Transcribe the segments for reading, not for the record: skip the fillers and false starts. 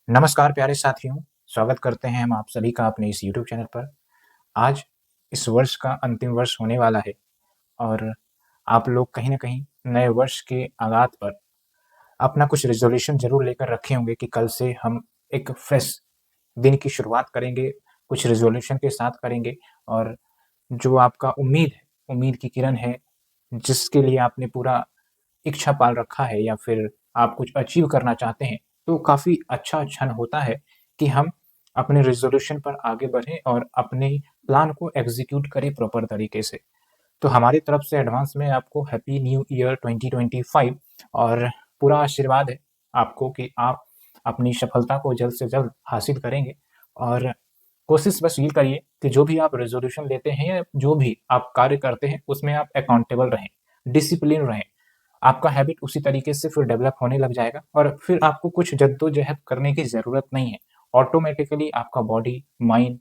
नमस्कार प्यारे साथियों, स्वागत करते हैं हम आप सभी का अपने इस यूट्यूब चैनल पर। आज इस वर्ष का अंतिम वर्ष होने वाला है और आप लोग कहीं न कहीं नए वर्ष के आगाज़ पर अपना कुछ रेज़ोल्यूशन ज़रूर लेकर रखे होंगे कि कल से हम एक फ्रेश दिन की शुरुआत करेंगे, कुछ रेज़ोल्यूशन के साथ करेंगे और जो आपका उम्मीद है, उम्मीद की किरण है, जिसके लिए आपने पूरा इच्छा पाल रखा है या फिर आप कुछ अचीव करना चाहते हैं, तो काफ़ी अच्छा क्षण होता है कि हम अपने रेज़ोल्यूशन पर आगे बढ़ें और अपने प्लान को एग्ज़ीक्यूट करें प्रॉपर तरीके से। तो हमारी तरफ से एडवांस में आपको हैप्पी न्यू ईयर 2025 और पूरा आशीर्वाद है आपको कि आप अपनी सफलता को जल्द से जल्द हासिल करेंगे और कोशिश बस ये करिए कि जो भी आप रेज़ोल्यूशन लेते हैं या जो भी आप कार्य करते हैं, उसमें आप अकाउंटेबल रहें, डिसिप्लिन रहें। आपका हैबिट उसी तरीके से फिर डेवलप होने लग जाएगा और फिर आपको कुछ जद्दोजहद करने की ज़रूरत नहीं है। ऑटोमैटिकली आपका बॉडी, माइंड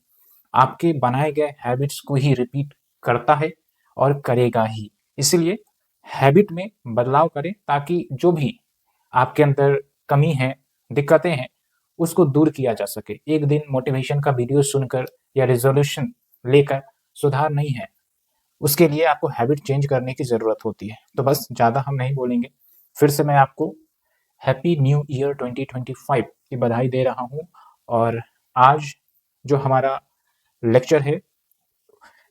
आपके बनाए गए हैबिट्स को ही रिपीट करता है और करेगा ही। इसीलिए हैबिट में बदलाव करें ताकि जो भी आपके अंदर कमी है, दिक्कतें हैं, उसको दूर किया जा सके। एक दिन मोटिवेशन का वीडियो सुनकर या रिज़ॉल्यूशन लेकर सुधार नहीं है। उसके लिए आपको हैबिट चेंज करने की ज़रूरत होती है। तो बस ज़्यादा हम नहीं बोलेंगे। फिर से मैं आपको हैप्पी न्यू ईयर 2025 की बधाई दे रहा हूँ और आज जो हमारा लेक्चर है,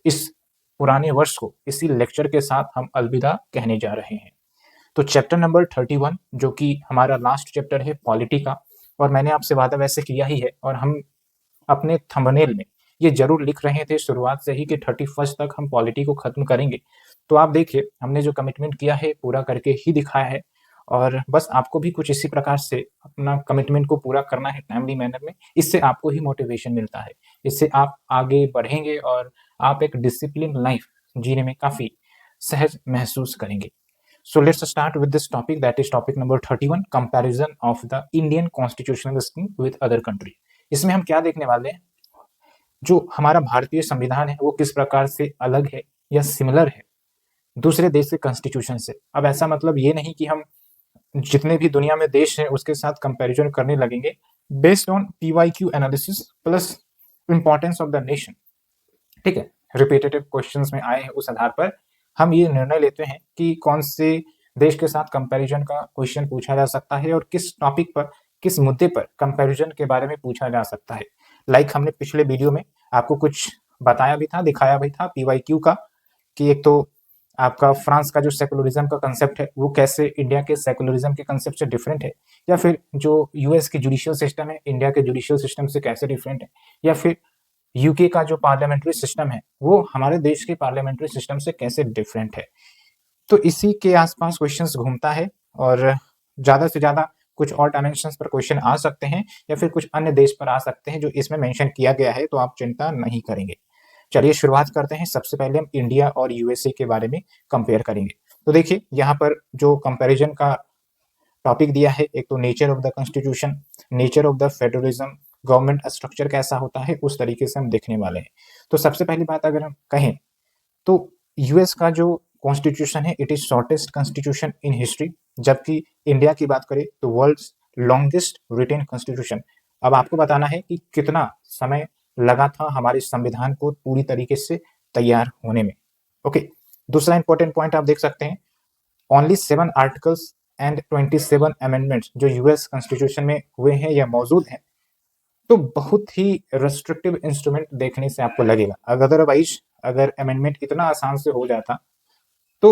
इस पुराने वर्ष को इसी लेक्चर के साथ हम अलविदा कहने जा रहे हैं। तो चैप्टर नंबर 31 जो कि हमारा लास्ट चैप्टर है पॉलिटी का, और मैंने आपसे वादा वैसे किया ही है और हम अपने थंबनेल में ये ज़रूर लिख रहे थे शुरुआत से ही कि 31 तक हम पॉलिटी को ख़त्म करेंगे। तो आप देखिए, हमने जो कमिटमेंट किया है पूरा करके ही दिखाया है और बस आपको भी कुछ इसी प्रकार से अपना कमिटमेंट को पूरा करना है टाइमली मैनर में। इससे आपको ही मोटिवेशन मिलता है। इससे आप आगे बढ़ेंगे और आप एक डिसिप्लिन लाइफ़ जीने में काफ़ी सहज महसूस करेंगे। So let's start with this topic, that is topic number 31, comparison of the Indian constitutional scheme with other country। इसमें हम क्या देखने वाले हैं, जो हमारा भारतीय संविधान है वो किस प्रकार से अलग है या सिमिलर है दूसरे देश के कॉन्स्टिट्यूशन से। अब ऐसा मतलब ये नहीं कि हम जितने भी दुनिया में देश हैं उसके साथ कंपैरिजन करने लगेंगे based on PYQ analysis plus importance of the nation. ठीक है, रिपीटेटिव क्वेश्चंस में आए हैं, उस आधार पर हम ये निर्णय लेते हैं कि कौन से देश के साथ कंपैरिजन का क्वेश्चन पूछा जा सकता है और किस टॉपिक पर, किस मुद्दे पर कंपैरिजन के बारे में पूछा जा सकता है। लाइक हमने पिछले वीडियो में आपको कुछ बताया भी था, दिखाया भी था PYQ का, कि एक तो आपका फ्रांस का जो सेकुलरिज्म का कंसेप्ट है वो कैसे इंडिया के सेकुलरिज्म के कंसेप्ट से डिफरेंट है, या फिर जो US की जुडिशियल सिस्टम है इंडिया के जुडिशियल सिस्टम से कैसे डिफरेंट है, या फिर यूके का जो पार्लियामेंट्री सिस्टम है वो हमारे देश के पार्लियामेंट्री सिस्टम से कैसे डिफरेंट है। तो इसी के आसपास क्वेश्चंस घूमता है और ज़्यादा से ज़्यादा कुछ और डायमेंशंस पर क्वेश्चन आ सकते हैं या फिर कुछ अन्य देश पर आ सकते हैं जो इसमें मेंशन किया गया है, तो आप चिंता नहीं करेंगे। चलिए शुरुआत करते हैं। सबसे पहले हम इंडिया और USA के बारे में कंपेयर करेंगे। तो देखिए यहाँ पर जो कंपैरिजन का टॉपिक दिया है, एक तो nature of the constitution, nature of the federalism, government structure कैसा होता है, उस तरीके से हम देखने वाले हैं। तो सबसे पहली बात अगर हम कहें तो US का जो कॉन्स्टिट्यूशन है it is shortest constitution in history, जबकि इंडिया की बात करें तो वर्ल्ड्स लॉन्गेस्ट रिटेन कॉन्स्टिट्यूशन। अब आपको बताना है कि कितना समय लगा था हमारे संविधान को पूरी तरीके से तैयार होने में। ओके, दूसरा इंपॉर्टेंट पॉइंट आप देख सकते हैं, ओनली 7 आर्टिकल्स एंड 27 अमेंडमेंट्स जो US कॉन्स्टिट्यूशन में हुए हैं या मौजूद हैं। तो बहुत ही रेस्ट्रिक्टिव इंस्ट्रूमेंट देखने से आपको लगेगा। अदरवाइज अगर अमेंडमेंट इतना आसान से हो जाता तो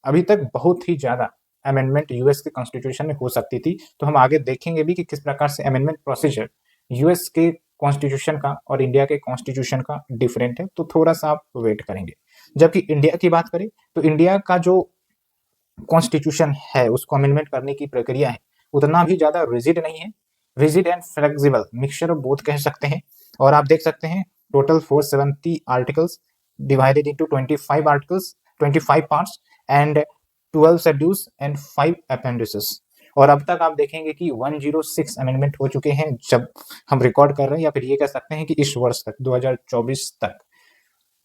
अभी तक बहुत ही ज़्यादा अमेंडमेंट US के कॉन्स्टिट्यूशन में हो सकती थी। तो हम आगे देखेंगे भी कि किस प्रकार से अमेंडमेंट प्रोसीजर US के कॉन्स्टिट्यूशन का और इंडिया के कॉन्स्टिट्यूशन का डिफरेंट है, तो थोड़ा सा आप वेट करेंगे। जबकि इंडिया की बात करें तो इंडिया का जो कॉन्स्टिट्यूशन है उसको अमेंडमेंट करने की प्रक्रिया है उतना भी ज़्यादा रिजिड नहीं है, rigid and flexible, mixture of both कह सकते हैं। और आप देख सकते हैं total 470 articles divided into 25 articles, 25 parts and 12 schedules and 5 appendices. और अब तक आप देखेंगे कि 106 अमेंडमेंट हो चुके हैं जब हम रिकॉर्ड कर रहे हैं, या फिर ये कह सकते हैं कि इस वर्ष तक 2024 तक।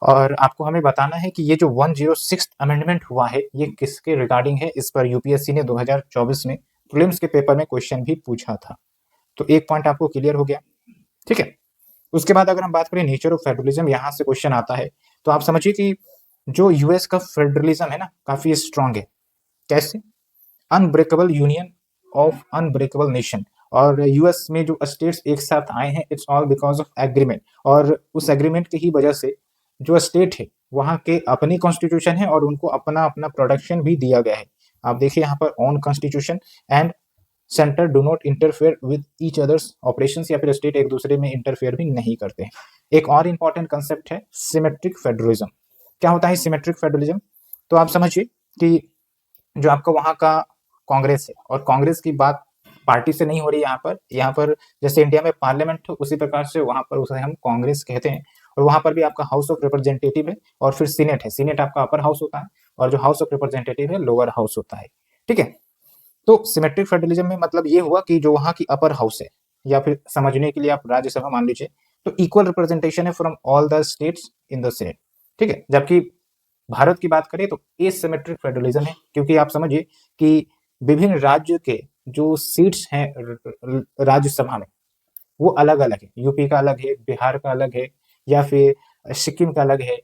और आपको हमें बताना है कि ये जो 106 अमेंडमेंट हुआ है ये किसके रिगार्डिंग है। इस पर UPSC ने 2024 में प्रीलिम्स के पेपर में क्वेश्चन भी पूछा था। तो एक पॉइंट आपको क्लियर हो गया, ठीक है। उसके बाद अगर हम बात करें नेचर ऑफ फेडरलिज्म, यहाँ से क्वेश्चन आता है, तो आप समझिए कि जो यूएस का फेडरलिज्म है ना, काफी स्ट्रांग है। कैसे? Unbreakable union of unbreakable nation. और यूएस में जो स्टेट्स एक साथ आए हैं, it's all because of agreement, और उस एग्रीमेंट की ही वजह से जो स्टेट है वहाँ के अपनी कॉन्स्टिट्यूशन है और उनको अपना अपना प्रोडक्शन भी दिया गया है। आप देखिए यहाँ पर own constitution and centre do not interfere with each others operations, या फिर स्टेट एक दूसरे में इंटरफेयर भी नहीं करते हैं। एक और इंपॉर्टेंट कंसेप्ट है सिमेट्रिक फेडरलिज्म। क्या होता है सिमेट्रिक फेडरलिज्म? तो आप समझिए कि जो आपका वहाँ का कांग्रेस है, और कांग्रेस की बात पार्टी से नहीं हो रही यहाँ पर जैसे इंडिया में पार्लियामेंट हो उसी प्रकार से वहाँ पर उसे हम कांग्रेस कहते हैं। और वहाँ पर भी आपका हाउस ऑफ रिप्रेजेंटेटिव है और फिर सीनेट है। सीनेट आपका अपर हाउस होता है और जो हाउस ऑफ रिप्रेजेंटेटिव है लोअर हाउस होता है, ठीक है। तो सिमेट्रिक फेडरलिज्म में मतलब ये हुआ कि जो वहाँ की अपर हाउस है, या फिर समझने के लिए आप राज्यसभा मान लीजिए, तो इक्वल रिप्रेजेंटेशन है from all the states in the senate, ठीक है। जबकि भारत की बात करें तो एसिमेट्रिक फेडरलिज्म है, क्योंकि आप समझिए कि विभिन्न राज्य के जो सीट्स हैं राज्यसभा में वो अलग अलग है। यूपी का अलग है, बिहार का अलग है, या फिर सिक्किम का अलग है,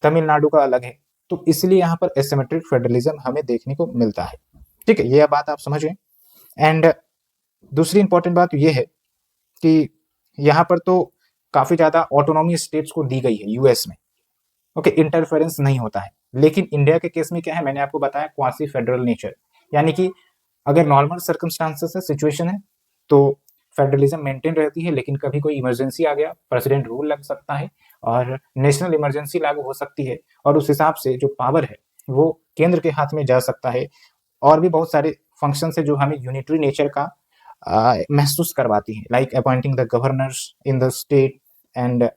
तमिलनाडु का अलग है। तो इसलिए यहाँ पर एसिमेट्रिक फेडरलिज्म हमें देखने को मिलता है, ठीक है। ये बात आप समझ गए। एंड दूसरी इंपॉर्टेंट बात ये है कि यहाँ पर तो काफी ज्यादा ऑटोनॉमी स्टेट्स को दी गई है यूएस में, ओके, इंटरफेरेंस नहीं होता है। लेकिन इंडिया के केस में क्या है, मैंने आपको बताया क्वासी फेडरल नेचर, यानी कि अगर नॉर्मल सर्कमस्टांसेस है, सिचुएशन है, तो फेडरलिज्म मेंटेन रहती है, लेकिन कभी कोई इमरजेंसी आ गया, प्रेसिडेंट रूल लग सकता है और नेशनल इमरजेंसी लागू हो सकती है, और उस हिसाब से जो पावर है वो केंद्र के हाथ में जा सकता है। और भी बहुत सारे फंक्शन है जो हमें यूनिटरी नेचर का महसूस करवाती है, like appointing the governors in the state and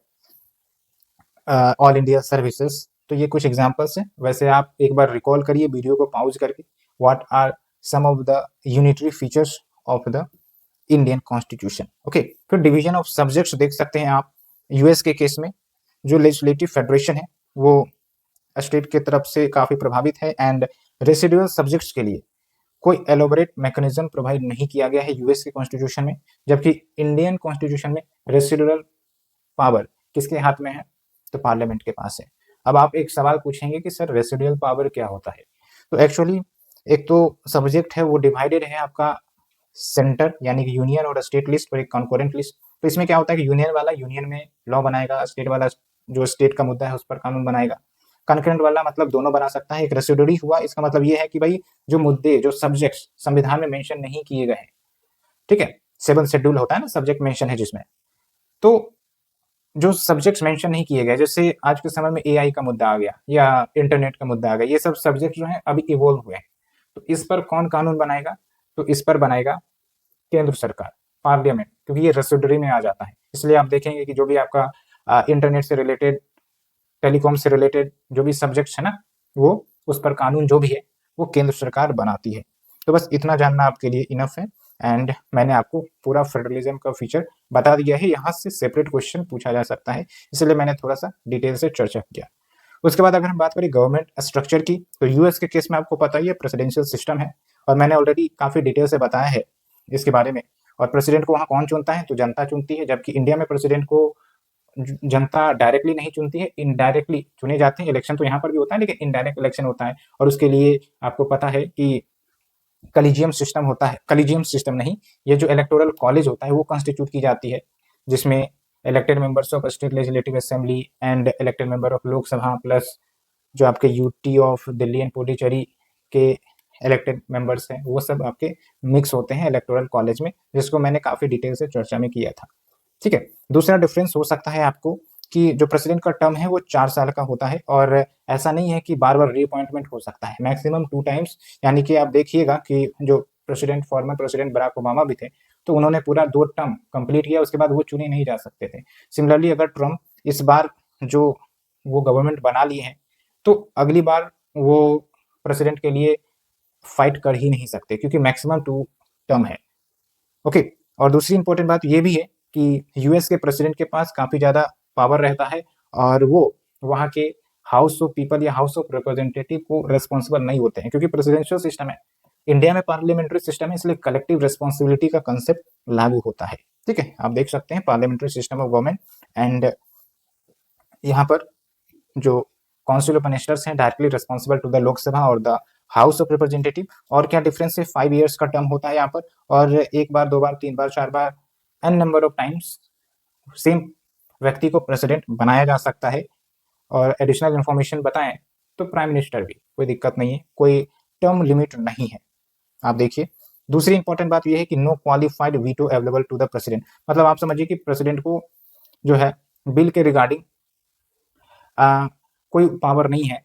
all India services. तो ये कुछ एग्जांपल्स हैं। वैसे आप एक बार रिकॉल करिए वीडियो को पॉज करके, what are some of the unitary features of the Indian constitution, okay. फिर डिवीजन ऑफ सब्जेक्ट्स देख सकते हैं आप। यूएस के केस में जो लेजिस्लेटिव फेडरेशन है वो स्टेट की तरफ से काफी प्रभावित है, एंड रेसिडुअल सब्जेक्ट्स के लिए कोई एलोबरेट मैकेनिज्म प्रोवाइड नहीं किया गया है यूएस के कॉन्स्टिट्यूशन में। जबकि इंडियन कॉन्स्टिट्यूशन में रेसिडुअल पावर किसके हाथ में है, तो पार्लियामेंट के पास है। अब आप एक सवाल पूछेंगे कि सर रेसिडुअल पावर क्या होता है? तो एक्चुअली एक तो सब्जेक्ट है वो डिवाइडेड है आपका सेंटर यानी कि यूनियन और स्टेट लिस्ट और एक कॉन्करेंट लिस्ट। तो इसमें क्या होता है कि यूनियन वाला यूनियन में लॉ बनाएगा, स्टेट वाला जो स्टेट का मुद्दा है उस पर कानून बनाएगा। कॉन्करेंट वाला मतलब दोनों बना सकता है। एक रेसिडुअरी हुआ, इसका मतलब ये है कि भाई जो मुद्दे जो सब्जेक्ट्स संविधान में मेंशन नहीं किए गए हैं, ठीक है, 7 शेड्यूल होता है ना सब्जेक्ट मेंशन है जिसमें, तो जो सब्जेक्ट्स मेंशन नहीं किए गए, जैसे आज के समय में एआई का मुद्दा आ गया या इंटरनेट का मुद्दा आ गया, ये सब सब्जेक्ट जो है अभी इवोल्व हुए हैं। तो इस पर कौन कानून बनाएगा, तो इस पर बनाएगा केंद्र सरकार, पार्लियामेंट, क्योंकि ये रेसिडुअरी में आ जाता है। इसलिए आप देखेंगे कि जो भी आपका इंटरनेट से रिलेटेड, टेलीकॉम से रिलेटेड जो भी सब्जेक्ट्स है ना, वो उस पर कानून जो भी है वो केंद्र सरकार बनाती है। तो बस इतना जानना आपके लिए इनफ है, एंड मैंने आपको पूरा फेडरलिज्म का फीचर बता दिया है। यहाँ से सेपरेट क्वेश्चन पूछा जा सकता है, इसलिए मैंने थोड़ा सा डिटेल से चर्चा किया। उसके बाद अगर हम बात करें गवर्नमेंट स्ट्रक्चर की, तो यूएस के केस में आपको पता ही है प्रेसिडेंशियल सिस्टम है, और मैंने ऑलरेडी काफी डिटेल से बताया है इसके बारे में। और प्रेसिडेंट को वहाँ कौन चुनता है, तो जनता चुनती है। जबकि इंडिया में प्रेसिडेंट को जनता डायरेक्टली नहीं चुनती है, इनडायरेक्टली चुने जाते हैं। इलेक्शन तो यहाँ पर भी होता है लेकिन इनडायरेक्ट इलेक्शन होता है, और उसके लिए आपको पता है कि कलीजियम सिस्टम होता है। कलीजियम सिस्टम नहीं, ये जो इलेक्टोरल कॉलेज होता है वो कॉन्स्टिट्यूट की जाती है, जिसमें elected members of state legislative assembly and elected member of Lok Sabha plus जो आपके UT of Delhi and Puducherry के इलेक्टेड मेंबर्स हैं वो सब आपके मिक्स होते हैं इलेक्टोरल कॉलेज में, जिसको मैंने काफी डिटेल से चर्चा में किया था, ठीक है। दूसरा डिफरेंस हो सकता है आपको कि जो प्रेसिडेंट का टर्म है वो 4 साल का होता है, और ऐसा नहीं है कि बार बार रीअपॉइंटमेंट हो सकता है, मैक्सिमम 2 टाइम्स। यानी कि आप देखिएगा कि जो president, former president Barack Obama भी थे, तो उन्होंने पूरा 2 टर्म कंप्लीट किया, उसके बाद वो चुने नहीं जा सकते थे। सिमिलरली अगर ट्रम्प इस बार जो वो गवर्नमेंट बना लिए हैं, तो अगली बार वो प्रेसिडेंट के लिए फाइट कर ही नहीं सकते, क्योंकि मैक्सिमम 2 टर्म है, ओके। और दूसरी इंपॉर्टेंट बात ये भी है कि यूएस के प्रेसिडेंट के पास काफी ज्यादा पावर रहता है, और वो वहाँ के हाउस ऑफ पीपल या हाउस ऑफ रिप्रेजेंटेटिव को रेस्पॉन्सिबल नहीं होते हैं, क्योंकि प्रेसिडेंशियल सिस्टम है। इंडिया में पार्लियामेंट्री सिस्टम है, इसलिए कलेक्टिव रिस्पॉन्सिबिलिटी का कंसेप्ट लागू होता है। ठीक है, आप देख सकते हैं parliamentary system of government, and यहाँ पर जो काउंसिल ऑफ मिनिस्टर्स हैं directly responsible to the Lok Sabha और द हाउस ऑफ रिप्रेजेंटेटिव। और क्या डिफरेंस है, 5 ईयर्स का टर्म होता है यहाँ पर, और एक बार, 2 बार, 3 बार, 4 बार, N number of times same व्यक्ति को प्रेसिडेंट बनाया जा सकता है। और एडिशनल इन्फॉर्मेशन बताएं तो प्राइम मिनिस्टर भी, कोई दिक्कत नहीं है, कोई टर्म लिमिट नहीं है। आप देखिए, दूसरी इंपॉर्टेंट बात यह है कि no qualified veto available to the president. मतलब आप समझिए कि प्रेसिडेंट को जो है बिल के रिगार्डिंग कोई पावर नहीं है।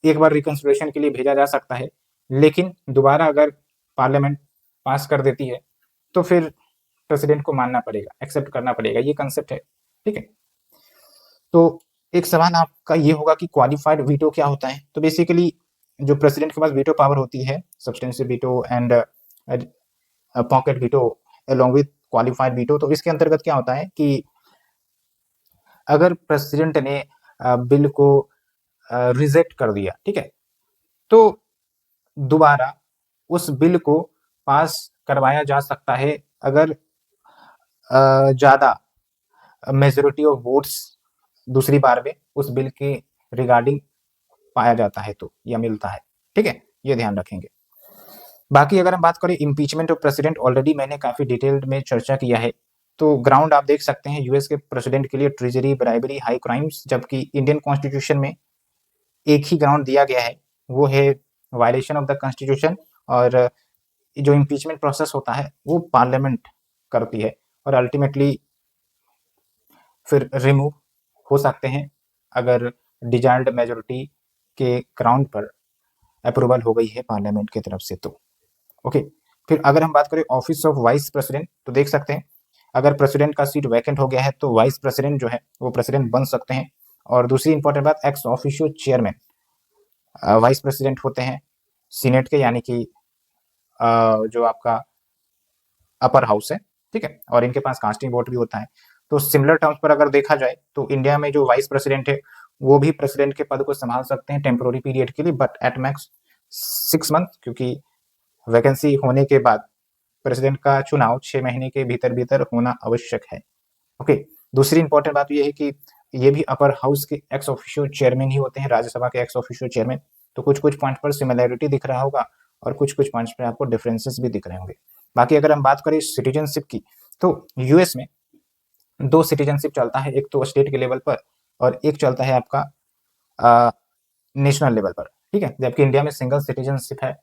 एक बार रिकंसिडरेशन के लिए भेजा जा सकता है, लेकिन दोबारा अगर पार्लियामेंट पास कर देती है तो फिर प्रेसिडेंट को मानना पड़ेगा, एक्सेप्ट करना पड़ेगा, ये कंसेप्ट है। ठीक है, तो एक सवाल आपका ये होगा कि क्वालिफाइड वीटो क्या होता है। तो बेसिकली जो प्रेसिडेंट के पास वीटो पावर होती है, substantial veto and pocket veto along with qualified veto, तो इसके अंतर्गत क्या होता है कि अगर प्रेसिडेंट ने बिल को रिजेक्ट कर दिया, ठीक है, तो दोबारा उस बिल को पास करवाया जा सकता है अगर ज्यादा मेजोरिटी ऑफ वोट्स दूसरी बार में उस बिल के रिगार्डिंग पाया जाता है तो, या मिलता है। ठीक है, ये ध्यान रखेंगे। बाकी अगर हम बात करें इम्पीचमेंट ऑफ प्रेसिडेंट, ऑलरेडी मैंने काफी डिटेल्ड में चर्चा किया है। तो ग्राउंड आप देख सकते हैं यूएस के प्रेसिडेंट के लिए ट्रेजरी, ब्राइबरी, हाई क्राइम्स, जबकि इंडियन कॉन्स्टिट्यूशन में एक ही ग्राउंड दिया गया है, वो है वायलेशन ऑफ द कॉन्स्टिट्यूशन। और जो इम्पीचमेंट प्रोसेस होता है वो पार्लियामेंट करती है, और अल्टीमेटली फिर रिमूव हो सकते हैं अगर डिजायर्ड मेजोरिटी के ग्राउंड पर अप्रूवल हो गई है पार्लियामेंट की तरफ से तो। ओके, फिर अगर हम बात करें ऑफिस ऑफ वाइस प्रेसिडेंट, तो देख सकते हैं अगर प्रेसिडेंट का सीट वैकेंट हो गया है तो वाइस प्रेसिडेंट जो है वो प्रेसिडेंट बन सकते हैं। और दूसरी इंपॉर्टेंट बात, ex officio chairman vice president होते हैं सीनेट के, यानी कि जो आपका अपर हाउस है। ठीक है, और इनके पास कास्टिंग वोट भी होता है। तो सिमिलर टर्म्स पर अगर देखा जाए तो इंडिया में जो वाइस प्रेसिडेंट है वो भी प्रेसिडेंट के पद को संभाल सकते हैं टेम्पोररी पीरियड के लिए, बट एट मैक्स 6 मंथ, क्योंकि वैकेंसी होने के बाद प्रेसिडेंट का चुनाव 6 महीने के भीतर भीतर होना आवश्यक है। ओके, दूसरी इंपॉर्टेंट बात यह है कि ये भी अपर हाउस के एक्स ऑफिशियो चेयरमैन ही होते हैं, राज्यसभा के एक्स ऑफिशियो चेयरमैन। तो कुछ कुछ पॉइंट पर सिमिलैरिटी दिख रहा होगा और कुछ कुछ पॉइंट्स पर आपको डिफरेंसेस भी दिख रहे होंगे। बाकी अगर हम बात करें सिटीजनशिप की, तो यूएस में 2 सिटीजनशिप चलता है, एक तो स्टेट के लेवल पर और एक चलता है आपका नेशनल लेवल पर। ठीक है, जबकि इंडिया में सिंगल सिटीजनशिप है,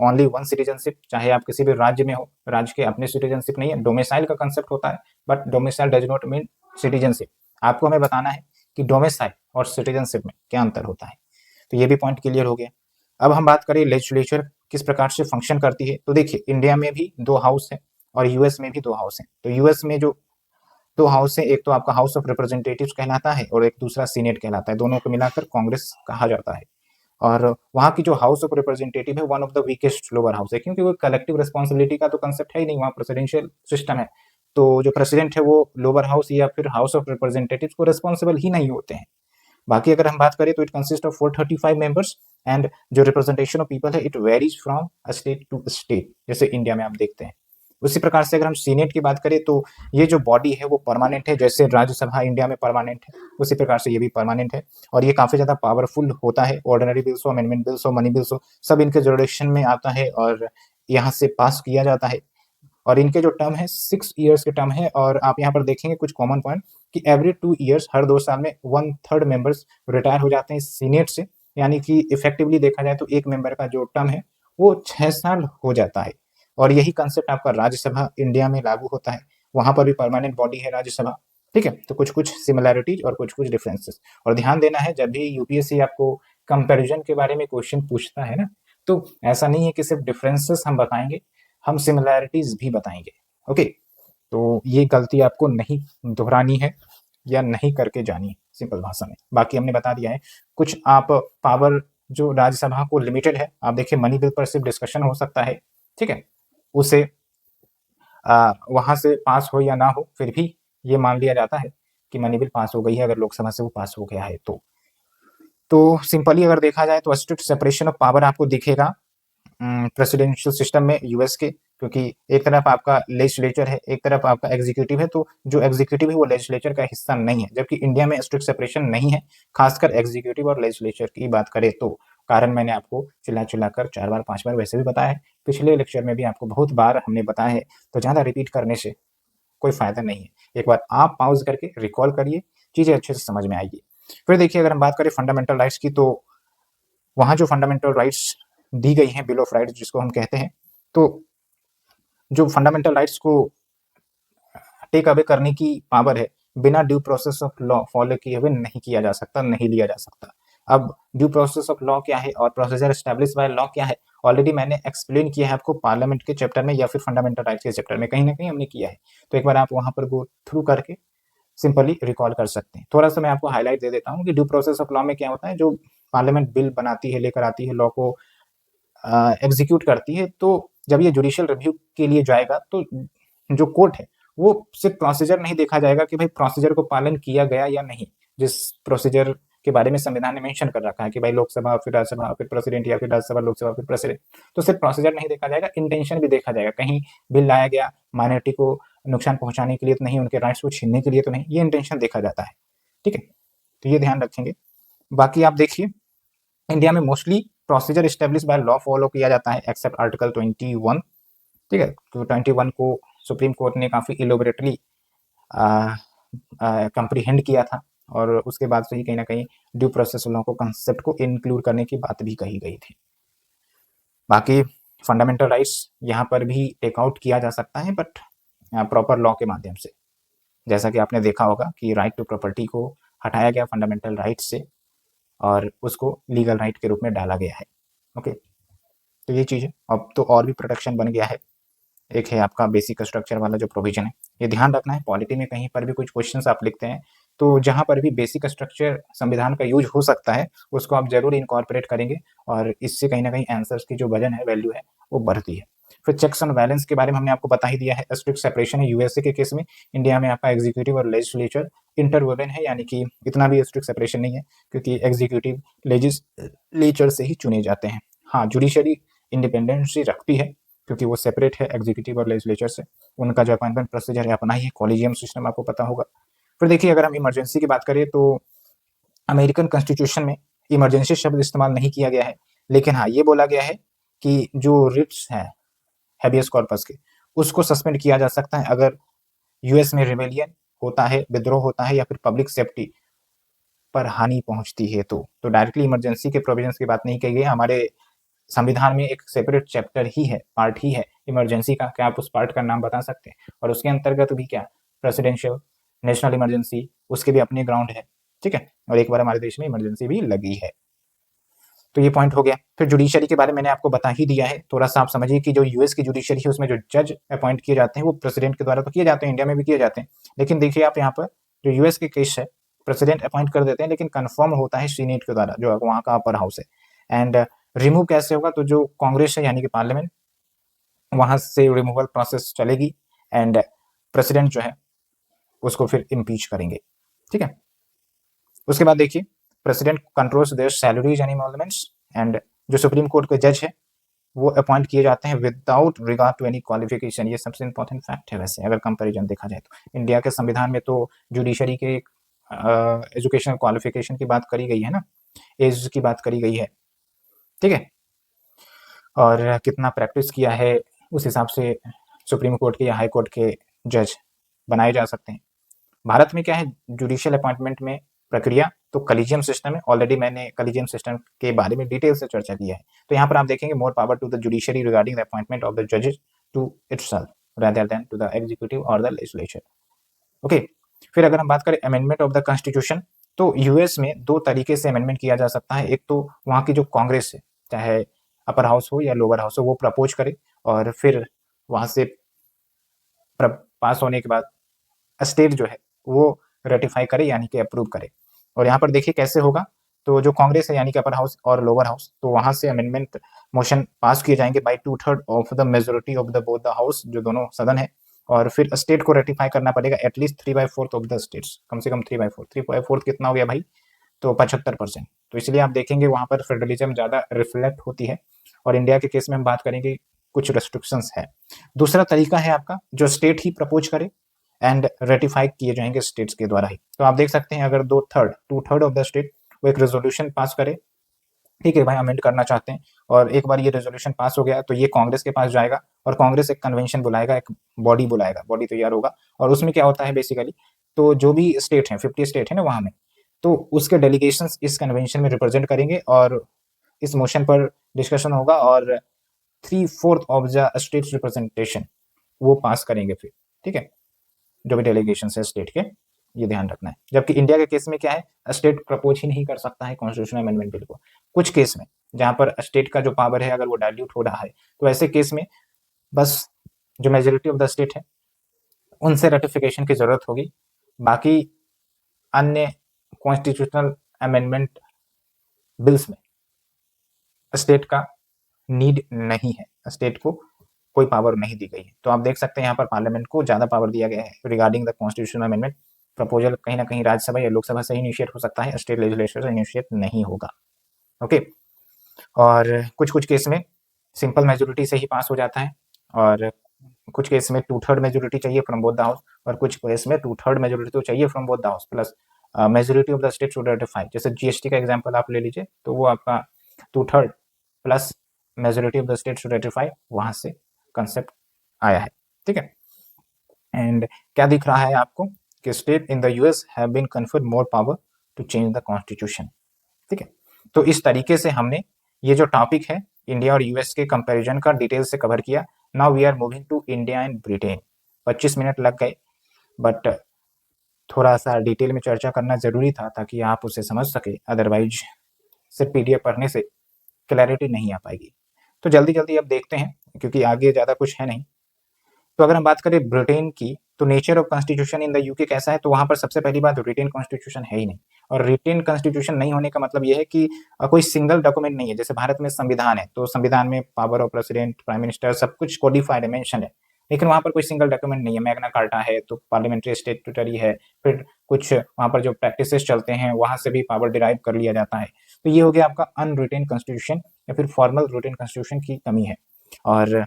ओनली 1 सिटीजनशिप, चाहे आप किसी भी राज्य में हो, राज्य के अपने सिटीजनशिप नहीं है। डोमिसाइल का कंसेप्ट होता है, but domicile does not mean citizenship. आपको हमें बताना है कि डोमिसाइल और सिटीजनशिप में क्या अंतर होता है। तो ये भी पॉइंट क्लियर हो गया। अब हम बात करें लेजिस्लेचर किस प्रकार से फंक्शन करती है, तो देखिए इंडिया में भी 2 हाउस है और यूएस में भी 2 हाउस है। तो यूएस में जो 2 हाउस है, एक तो आपका हाउस ऑफ रिप्रेजेंटेटिव्स कहलाता है और एक दूसरा सीनेट कहलाता है, दोनों को मिलाकर कांग्रेस कहा जाता है। और वहाँ की जो हाउस ऑफ रिप्रेजेंटेटिव है one of the weakest lower house है, क्योंकि वो कलेक्टिव रिस्पॉन्सिबिलिटी का तो कंसेप्ट है ही नहीं, वहाँ प्रेसिडेंशियल सिस्टम है। तो जो प्रेसिडेंट है वो लोअर हाउस या फिर हाउस ऑफ रिप्रेजेंटेटिव को रिस्पॉन्सिबल ही नहीं होते हैं। बाकी अगर हम बात करें तो it consist of 435 members, and जो रिप्रेजेंटेशन ऑफ पीपल है it varies from state to state, जैसे इंडिया में आप देखते हैं। उसी प्रकार से अगर हम सीनेट की बात करें तो ये जो बॉडी है वो परमानेंट है, जैसे राज्यसभा इंडिया में परमानेंट है उसी प्रकार से ये भी परमानेंट है। और ये काफी ज्यादा पावरफुल होता है, ऑर्डिनरी बिल्स हो, अमेंडमेंट बिल्स हो, मनी बिल्स हो, सब इनके जुरिडिक्शन में आता है और यहाँ से पास किया जाता है। और इनके जो टर्म है 6 ईयर्स के टर्म है। और आप यहाँ पर देखेंगे कुछ कॉमन पॉइंट कि एवरी 2 ईयर्स, हर 2 साल में 1/3 मेंबर्स रिटायर हो जाते हैं सीनेट से, यानी कि इफेक्टिवली देखा जाए तो एक मेंबर का जो टर्म है वो 6 साल हो जाता है। और यही कंसेप्ट आपका राज्यसभा इंडिया में लागू होता है, वहां पर भी परमानेंट बॉडी है राज्यसभा। ठीक है, तो कुछ कुछ सिमिलैरिटीज और कुछ कुछ डिफरेंसेस। और ध्यान देना है जब भी यूपीएससी आपको कंपैरिजन के बारे में क्वेश्चन पूछता है ना, तो ऐसा नहीं है कि सिर्फ डिफरेंसेस हम बताएंगे, हम सिमिलैरिटीज भी बताएंगे। ओके, तो ये गलती आपको नहीं दोहरानी है या नहीं करके जानी है, सिंपल भाषा में। बाकी हमने बता दिया है कुछ आप पावर जो राज्यसभा को लिमिटेड है। आप देखिए मनी बिल पर सिर्फ डिस्कशन हो सकता है, ठीक है, उसे वहां से पास हो या ना हो, फिर भी ये मान लिया जाता है कि मनी बिल पास हो गई है अगर लोकसभा से वो पास हो गया है तो सिंपली अगर देखा जाए तो स्ट्रिक्ट सेपरेशन ऑफ पावर आपको दिखेगा प्रेसिडेंशियल सिस्टम में यूएस के, क्योंकि एक तरफ आपका लेजिस्लेचर है, एक तरफ आपका एग्जीक्यूटिव है, तो जो एग्जीक्यूटिव है वो लेजिस्लेचर का हिस्सा नहीं है, जबकि इंडिया में स्ट्रिक्ट सेपरेशन नहीं है, खासकर एग्जीक्यूटिव और लेजिस्लेचर की बात करें तो। कारण मैंने आपको चिल्ला चिल्ला कर 4 बार 5 बार वैसे भी बताया है, पिछले लेक्चर में भी आपको बहुत बार हमने बताया है, तो ज़्यादा रिपीट करने से कोई फायदा नहीं है। एक बार आप पॉज करके रिकॉल करिए, चीज़ें अच्छे से समझ में आएगी। फिर देखिए, अगर हम बात करें फंडामेंटल राइट्स की, तो वहाँ जो फंडामेंटल राइट्स दी गई हैं, बिल ऑफ राइट्स जिसको हम कहते हैं, तो जो फंडामेंटल राइट्स को टेक अवे करने की पावर है, बिना due process of law follow किए हुए नहीं किया जा सकता, नहीं लिया जा सकता। अब ड्यू प्रोसेस ऑफ लॉ क्या है और प्रोसीजर एस्टैब्लिश बाय लॉ क्या है, ऑलरेडी मैंने एक्सप्लेन किया है आपको पार्लियामेंट के चैप्टर में या फिर फंडामेंटल राइट्स के चैप्टर में, कहीं ना कहीं हमने किया है। तो एक बार आप वहां पर गो थ्रू करके सिंपली रिकॉल कर सकते हैं। थोड़ा सा मैं आपको हाईलाइट दे देता हूँ कि ड्यू प्रोसेस ऑफ लॉ में क्या होता है। जो पार्लियामेंट बिल बनाती है, लेकर आती है, लॉ को एग्जीक्यूट करती है, तो जब ये जुडिशियल रिव्यू के लिए जाएगा, तो जो कोर्ट है वो सिर्फ प्रोसीजर नहीं देखा जाएगा कि भाई प्रोसीजर को पालन किया गया या नहीं, जिस प्रोसीजर के बारे में संविधान ने मेंशन कर रखा है कि भाई लोकसभा फिर राज्यसभा फिर प्रेसिडेंट, या फिर राज्यसभा लोकसभा फिर प्रेसिडेंट, तो सिर्फ प्रोसीजर नहीं देखा जाएगा, इंटेंशन भी देखा जाएगा। कहीं बिल लाया गया माइनॉरिटी को नुकसान पहुंचाने के लिए तो नहीं, उनके राइट्स को छीनने के लिए तो नहीं, ये इंटेंशन देखा जाता है। ठीक है, तो ये ध्यान रखेंगे। बाकी आप देखिए, इंडिया में mostly procedure establish by law follow किया जाता है, एक्सेप्ट आर्टिकल 21। ठीक है, तो 21 को सुप्रीम कोर्ट ने काफ़ी इलोबरेटली कंप्रीहेंड किया था, और उसके बाद से ही कहीं ना कहीं ड्यू प्रोसेस लॉ को कंसेप्ट को इंक्लूड करने की बात भी कही गई थी। बाकी फंडामेंटल राइट्स यहाँ पर भी टेक आउट किया जा सकता है, बट प्रॉपर लॉ के माध्यम से। जैसा कि आपने देखा होगा कि राइट टू प्रॉपर्टी को हटाया गया फंडामेंटल राइट्स से और उसको लीगल राइट के रूप में डाला गया है। ओके, तो ये चीज़ है। अब तो और भी प्रोटेक्शन बन गया है। एक है आपका बेसिक स्ट्रक्चर वाला जो प्रोविजन है, ये ध्यान रखना है। पॉलिटी में कहीं पर भी कुछ क्वेश्चंस आप लिखते हैं, तो जहां पर भी बेसिक स्ट्रक्चर संविधान का यूज हो सकता है, उसको आप जरूर इनकॉर्पोरेट करेंगे, और इससे कहीं ना कहीं आंसर्स की जो वजन है, वैल्यू है, वो बढ़ती है। फिर चेक्स एंड बैलेंस के बारे में हमने आपको बता ही दिया है। स्ट्रिक्ट सेपरेशन है यूएसए के केस में, इंडिया में आपका एग्जीक्यूटिव और लेजिस्लेचर इंटरवोवेन है, यानी कि इतना भी स्ट्रिक्ट सेपरेशन नहीं है, क्योंकि एग्जीक्यूटिव लेजिस्लेचर से ही चुने जाते हैं। हाँ, जुडिशरी इंडिपेंडेंसी रखती है, क्योंकि वो सेपरेट है एग्जीक्यूटिव और लेजिस्लेचर से। उनका जो अपॉइंटमेंट प्रोसीजर है अपना ही है, कॉलेजियम सिस्टम आपको पता होगा। फिर देखिए, अगर हम इमरजेंसी की बात करें, तो अमेरिकन कॉन्स्टिट्यूशन में इमरजेंसी शब्द इस्तेमाल नहीं किया गया है, लेकिन हाँ, ये बोला गया है कि जो रिट्स है हैबियस कॉर्पस के, उसको सस्पेंड किया जा सकता है अगर यूएस में रिबेलियन होता है, विद्रोह होता है, या फिर पब्लिक सेफ्टी पर हानि पहुंचती है। तो डायरेक्टली इमरजेंसी के प्रोविजंस की बात नहीं कही गई। हमारे संविधान में एक सेपरेट चैप्टर ही है, पार्ट ही है इमरजेंसी का। क्या आप उस पार्ट का नाम बता सकते हैं? और उसके अंतर्गत भी क्या, प्रेसिडेंशियल, नेशनल इमरजेंसी, उसके भी अपने ग्राउंड है। ठीक है, और एक बार हमारे देश में इमरजेंसी भी लगी है। तो ये पॉइंट हो गया। फिर जुडिशरी के बारे में मैंने आपको बता ही दिया है। थोड़ा सा आप समझिए कि जो यूएस की जुडिशरी है, उसमें जो जज अपॉइंट किए जाते हैं वो प्रेसिडेंट के द्वारा तो किए जाते हैं, इंडिया में भी किए जाते हैं, लेकिन देखिए आप यहाँ पर जो यूएस के केस है, प्रेसिडेंट अपॉइंट कर देते हैं, लेकिन कन्फर्म होता है सीनेट के द्वारा, जो वहाँ का अपर हाउस है। एंड रिमूव कैसे होगा? तो जो कांग्रेस है, यानी कि पार्लियामेंट, वहां से रिमूवल प्रोसेस चलेगी, एंड प्रेसिडेंट जो है उसको फिर इम्पीच करेंगे। ठीक है, उसके बाद देखिए, president controls their salaries and emoluments, and जो सुप्रीम कोर्ट के जज है वो अपॉइंट किए जाते हैं without regard to any qualification. ये सबसे इंपॉर्टेंट फैक्ट है वैसे, अगर कंपैरिजन देखा जाए तो। इंडिया के संविधान में तो जुडिशरी के एजुकेशनल क्वालिफिकेशन की बात करी गई है ना, एज की बात करी गई है। ठीक है, और कितना प्रैक्टिस किया है, उस हिसाब से सुप्रीम कोर्ट के या हाई कोर्ट के जज बनाए जा सकते हैं। भारत में क्या है, जुडिशियल अपॉइंटमेंट में प्रक्रिया तो कलीजियम सिस्टम है। ऑलरेडी मैंने कलीजियम सिस्टम के बारे में डिटेल से चर्चा की है। तो यहाँ पर आप देखेंगे, more power to the judiciary regarding the appointment of the जजेस to itself rather than to the executive or the legislature. Okay, फिर अगर हम बात करें अमेंडमेंट ऑफ द कॉन्स्टिट्यूशन, तो यूएस में दो तरीके से अमेंडमेंट किया जा सकता है। एक तो वहाँ की जो कांग्रेस है, चाहे अपर हाउस हो या लोअर हाउस हो, वो प्रपोज करे, और फिर वहाँ से पास होने के बाद स्टेट जो है वो रेटिफाई करे, यानी कि अप्रूव करे। और यहाँ पर देखिए कैसे होगा, तो जो कांग्रेस है, यानी कि अपर हाउस और लोअर हाउस, तो वहां से अमेंडमेंट मोशन पास किए जाएंगे by 2/3 of the majority of the both the house, जो दोनों सदन है। और फिर स्टेट को रेटिफाई करना पड़ेगा एटलीस्ट 3/4 ऑफ द स्टेट्स, कम से कम 3/4। 3/4 कितना हो गया भाई? तो 75%। तो इसलिए आप देखेंगे वहाँ पर फेडरलिज्म ज़्यादा रिफ्लेक्ट होती है। और इंडिया के केस में हम बात करेंगे कुछ रेस्ट्रिक्शंस है। दूसरा तरीका है आपका जो स्टेट ही प्रपोज करे एंड रेटिफाई किए जाएंगे स्टेट्स के द्वारा ही। तो आप देख सकते हैं अगर 2/3 ऑफ द स्टेट वो एक रेजोल्यूशन पास करे, ठीक है भाई अमेंड करना चाहते हैं, और एक बार ये रेजोल्यूशन पास हो गया तो ये कांग्रेस के पास जाएगा और कांग्रेस एक कन्वेंशन बुलाएगा, एक बॉडी बुलाएगा, बॉडी तैयार होगा। और उसमें क्या होता है बेसिकली, तो जो भी स्टेट हैं 50 स्टेट है ना वहां में, तो उसके डेलीगेशंस इस कन्वेंशन में रिप्रेजेंट करेंगे और इस मोशन पर डिस्कशन होगा और 3/4 ऑफ द स्टेट रिप्रेजेंटेशन वो पास करेंगे फिर, ठीक है, जो भी डेलीगेशन है स्टेट के, ये ध्यान रखना है। जबकि इंडिया के केस में क्या है, स्टेट प्रपोज ही नहीं कर सकता है कॉन्स्टिट्यूशनल अमेंडमेंट बिल को। कुछ केस में जहां पर स्टेट का जो पावर है अगर वो डाइल्यूट हो रहा है तो ऐसे केस में बस जो मेजोरिटी ऑफ द स्टेट है उनसे रेटिफिकेशन की जरूरत होगी। बाकी अन्य कॉन्स्टिट्यूशनल अमेंडमेंट बिल्स में स्टेट का नीड नहीं है, स्टेट को कोई पावर नहीं दी गई है। तो आप देख सकते हैं यहाँ पर पार्लियामेंट को ज्यादा पावर दिया गया है regarding the constitutional amendment proposal. कहीं ना कहीं राज्यसभा या लोकसभा से इनिशिएट हो सकता है, स्टेट लेजिस्लेचर से इनिशिएट नहीं होगा। ओके, और कुछ कुछ केस में सिंपल मेजोरिटी से ही पास हो जाता है, और कुछ केस में 2/3 मेजोरिटी चाहिए फ्रॉम बोथ द हाउस, और कुछ केस में 2/3 मेजोरिटी तो चाहिए from both the house plus majority of the state should ratify. जैसे जीएसटी का एग्जांपल आप ले लीजिए, तो वो आपका 2/3 plus majority of the state should ratify, वहां से कंसेप्ट आया है, ठीक है। एंड क्या दिख रहा है आपको कि state in the US have been conferred more power to change the constitution, ठीक है। तो इस तरीके से हमने ये जो टॉपिक है इंडिया और यूएस के कंपैरिजन का डिटेल से कवर किया। Now we are moving to India and Britain. 25 minute लग गए, बट थोड़ा सा डिटेल में चर्चा करना जरूरी था ताकि आप उसे समझ सके, अदरवाइज सिर्फ पीडीएफ पढ़ने से क्लैरिटी नहीं आ पाएगी। तो जल्दी जल्दी अब देखते हैं क्योंकि आगे ज़्यादा कुछ है नहीं। तो अगर हम बात करें ब्रिटेन की, तो nature of constitution in the UK कैसा है, तो वहां पर सबसे पहली बात रिटेन कॉन्स्टिट्यूशन है ही नहीं। और रिटेन कॉन्स्टिट्यूशन नहीं होने का मतलब यह है कि कोई सिंगल डॉक्यूमेंट नहीं है। जैसे भारत में संविधान है तो संविधान में power of president, prime minister सब कुछ कोडिफाइड मेंशन है, लेकिन वहां पर कोई सिंगल डॉक्यूमेंट नहीं है। मैग्ना कार्टा है तो पार्लियामेंट्री स्टेट्यूटरी है, फिर कुछ वहां पर जो प्रैक्टिसेस चलते हैं वहां से भी पावर डिराइव कर लिया जाता है। तो ये हो गया आपका अनरिटेन कॉन्स्टिट्यूशन या फिर फॉर्मल रिटेन कॉन्स्टिट्यूशन की कमी है। और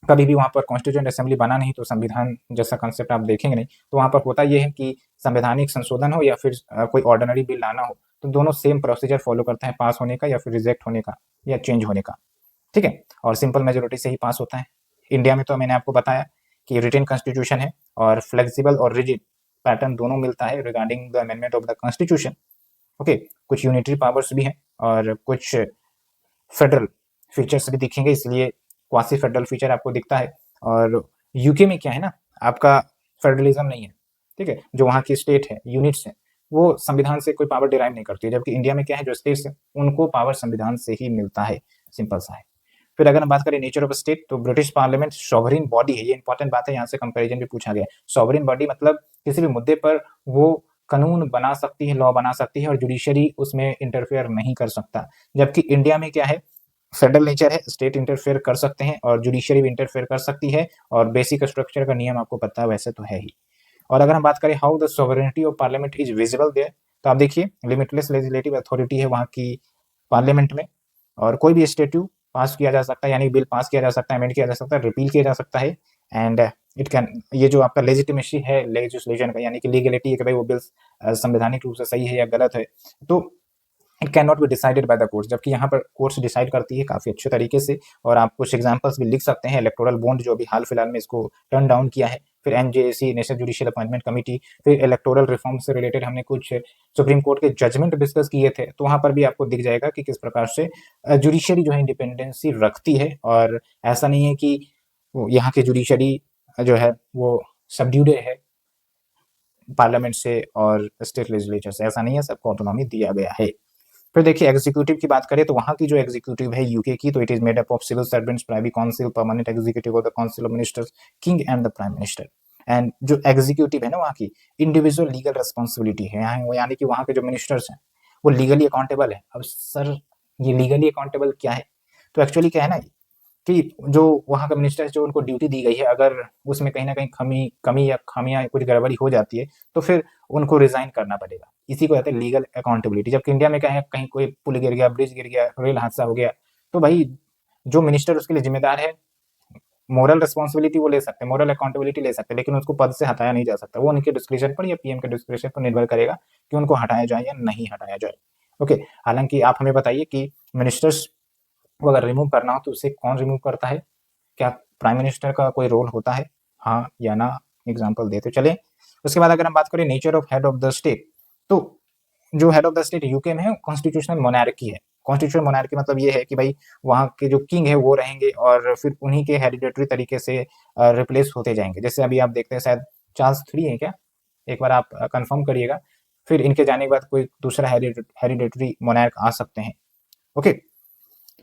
कभी भी वहाँ पर कॉन्स्टिट्यूएंट असेंबली बना नहीं तो संविधान जैसा कंसेप्ट आप देखेंगे नहीं। तो वहाँ पर होता यह है कि संवैधानिक संशोधन हो या फिर कोई ऑर्डिनरी बिल लाना हो तो दोनों सेम प्रोसीजर फॉलो करते हैं, पास होने का या फिर रिजेक्ट होने का या चेंज होने का, ठीक है। और सिंपल मेजोरिटी से ही पास होता है। इंडिया में तो मैंने आपको बताया कि रिटेन कॉन्स्टिट्यूशन है और फ्लेक्सिबल और रिजिड पैटर्न दोनों मिलता है regarding the amendment of the constitution. Okay, कुछ यूनिटरी पावर्स भी हैं और कुछ फेडरल फीचर्स भी दिखेंगे, इसलिए क्वासी फेडरल फीचर आपको दिखता है। और यूके में क्या है ना, आपका फेडरलिज्म नहीं है, ठीक है। जो वहाँ की स्टेट है, यूनिट्स है, वो संविधान से कोई पावर डिराइव नहीं करती है। जबकि इंडिया में क्या है, जो स्टेट्स है उनको पावर संविधान से ही मिलता है, सिंपल सा है। फिर अगर हम बात करें नेचर ऑफ स्टेट, तो ब्रिटिश पार्लियामेंट सॉवरेन बॉडी है। ये इंपॉर्टेंट बात है, यहाँ से कंपैरिजन भी पूछा गया। सॉवरेन बॉडी मतलब किसी भी मुद्दे पर वो कानून बना सकती है, लॉ बना सकती है और जुडिशरी उसमें इंटरफेयर नहीं कर सकता। जबकि इंडिया में क्या है, फेडरल नेचर है, स्टेट इंटरफेयर कर सकते हैं और जुडिशरी भी इंटरफेयर कर सकती है, और बेसिक स्ट्रक्चर का नियम आपको पता है वैसे तो है ही। और अगर हम बात करें how the sovereignty of parliament is visible there, तो आप देखिए लिमिटलेस लेजिस्लेटिव अथॉरिटी है वहाँ की पार्लियामेंट में, और कोई भी स्टेट्यू पास किया जा सकता है, यानी बिल पास किया जा सकता है, अमेंड किया जा सकता है, रिपील किया जा सकता है। एंड इट कैन, ये जो आपका लेजिटिमेसी है लेजिस्लेशन का, यानी कि लीगलिटी है कि भाई वो बिल संवैधानिक रूप से सही है या गलत है, तो it can not be decided by the courts. जबकि यहाँ पर कोर्ट्स डिसाइड करती है काफी अच्छे तरीके से। और आप कुछ एग्जांपल्स भी लिख सकते हैं, इलेक्टोरल बॉन्ड जो अभी हाल फिलहाल में इसको टर्न डाउन किया है, फिर NJAC national judicial appointment committee, फिर इलेक्टोरल रिफॉर्म से रिलेटेड हमने कुछ सुप्रीम कोर्ट के जजमेंट डिस्कस किए थे, तो वहां पर भी आपको दिख जाएगा कि किस प्रकार से जुडिशरी जो है इंडिपेंडेंसी रखती है। और ऐसा नहीं है कि यहाँ की जुडिशरी जो है वो सबड्यूड है पार्लियामेंट से और स्टेट लेजिस्लेचर से, ऐसा नहीं है, सबको ऑटोनॉमी दिया गया है। फिर देखिए एग्जीक्यूटिव की बात करें तो वहां की जो एग्जीक्यूटिव है यूके की, तो it is made up of civil servants, privy council, permanent executive of the council of ministers, king and the prime minister. And जो एग्जीक्यूटिव है ना वहाँ की, इंडिविजुअल लीगल रिस्पॉन्सिबिलिटी है, यानी कि वहाँ के जो मिनिस्टर्स हैं वो लीगली अकाउंटेबल है। अब सर ये लीगली अकाउंटेबल क्या है, तो एक्चुअली क्या है ना कि जो वहाँ का मिनिस्टर जो उनको ड्यूटी दी गई है, अगर उसमें कहीं ना कहीं कमी या खामियां कुछ गड़बड़ी हो जाती है तो फिर उनको रिजाइन करना पड़ेगा। इसी को कहते हैं लीगल अकाउंटेबिलिटी। जबकि इंडिया में क्या है, कहीं कोई पुल गिर गया, ब्रिज गिर गया, रेल हादसा हो गया, तो भाई जो मिनिस्टर उसके लिए जिम्मेदार है, मोरल रिस्पॉन्सिबिलिटी वो ले सकते हैं, मोरल अकाउंटेबिलिटी ले सकते हैं, लेकिन उसको पद से हटाया नहीं जा सकता। वो उनके डिस्क्रिप्शन पर या पीएम के डिस्क्रिप्शन पर निर्भर करेगा कि उनको हटाया जाए या नहीं हटाया जाए। ओके, हालांकि आप हमें बताइए कि मिनिस्टर्स को अगर रिमूव करना हो तो उसे कौन रिमूव करता है? क्या प्राइम मिनिस्टर का कोई रोल होता है, हाँ या ना? एग्जाम्पल देते चले। उसके बाद अगर हम बात करें nature of head of the state, तो जो head of the state UK में है कॉन्स्टिट्यूशनल मोनार्की है। कॉन्स्टिट्यूशनल मोनार्की मतलब ये है कि भाई वहाँ के जो किंग है वो रहेंगे और फिर उन्हीं के हेरिडेटरी तरीके से रिप्लेस होते जाएंगे। जैसे अभी आप देखते हैं शायद चार्ल्स 3 है क्या, एक बार आप कंफर्म करिएगा, फिर इनके जाने के बाद कोई दूसरा हेरिडेटरी मोनार्क आ सकते हैं। Okay,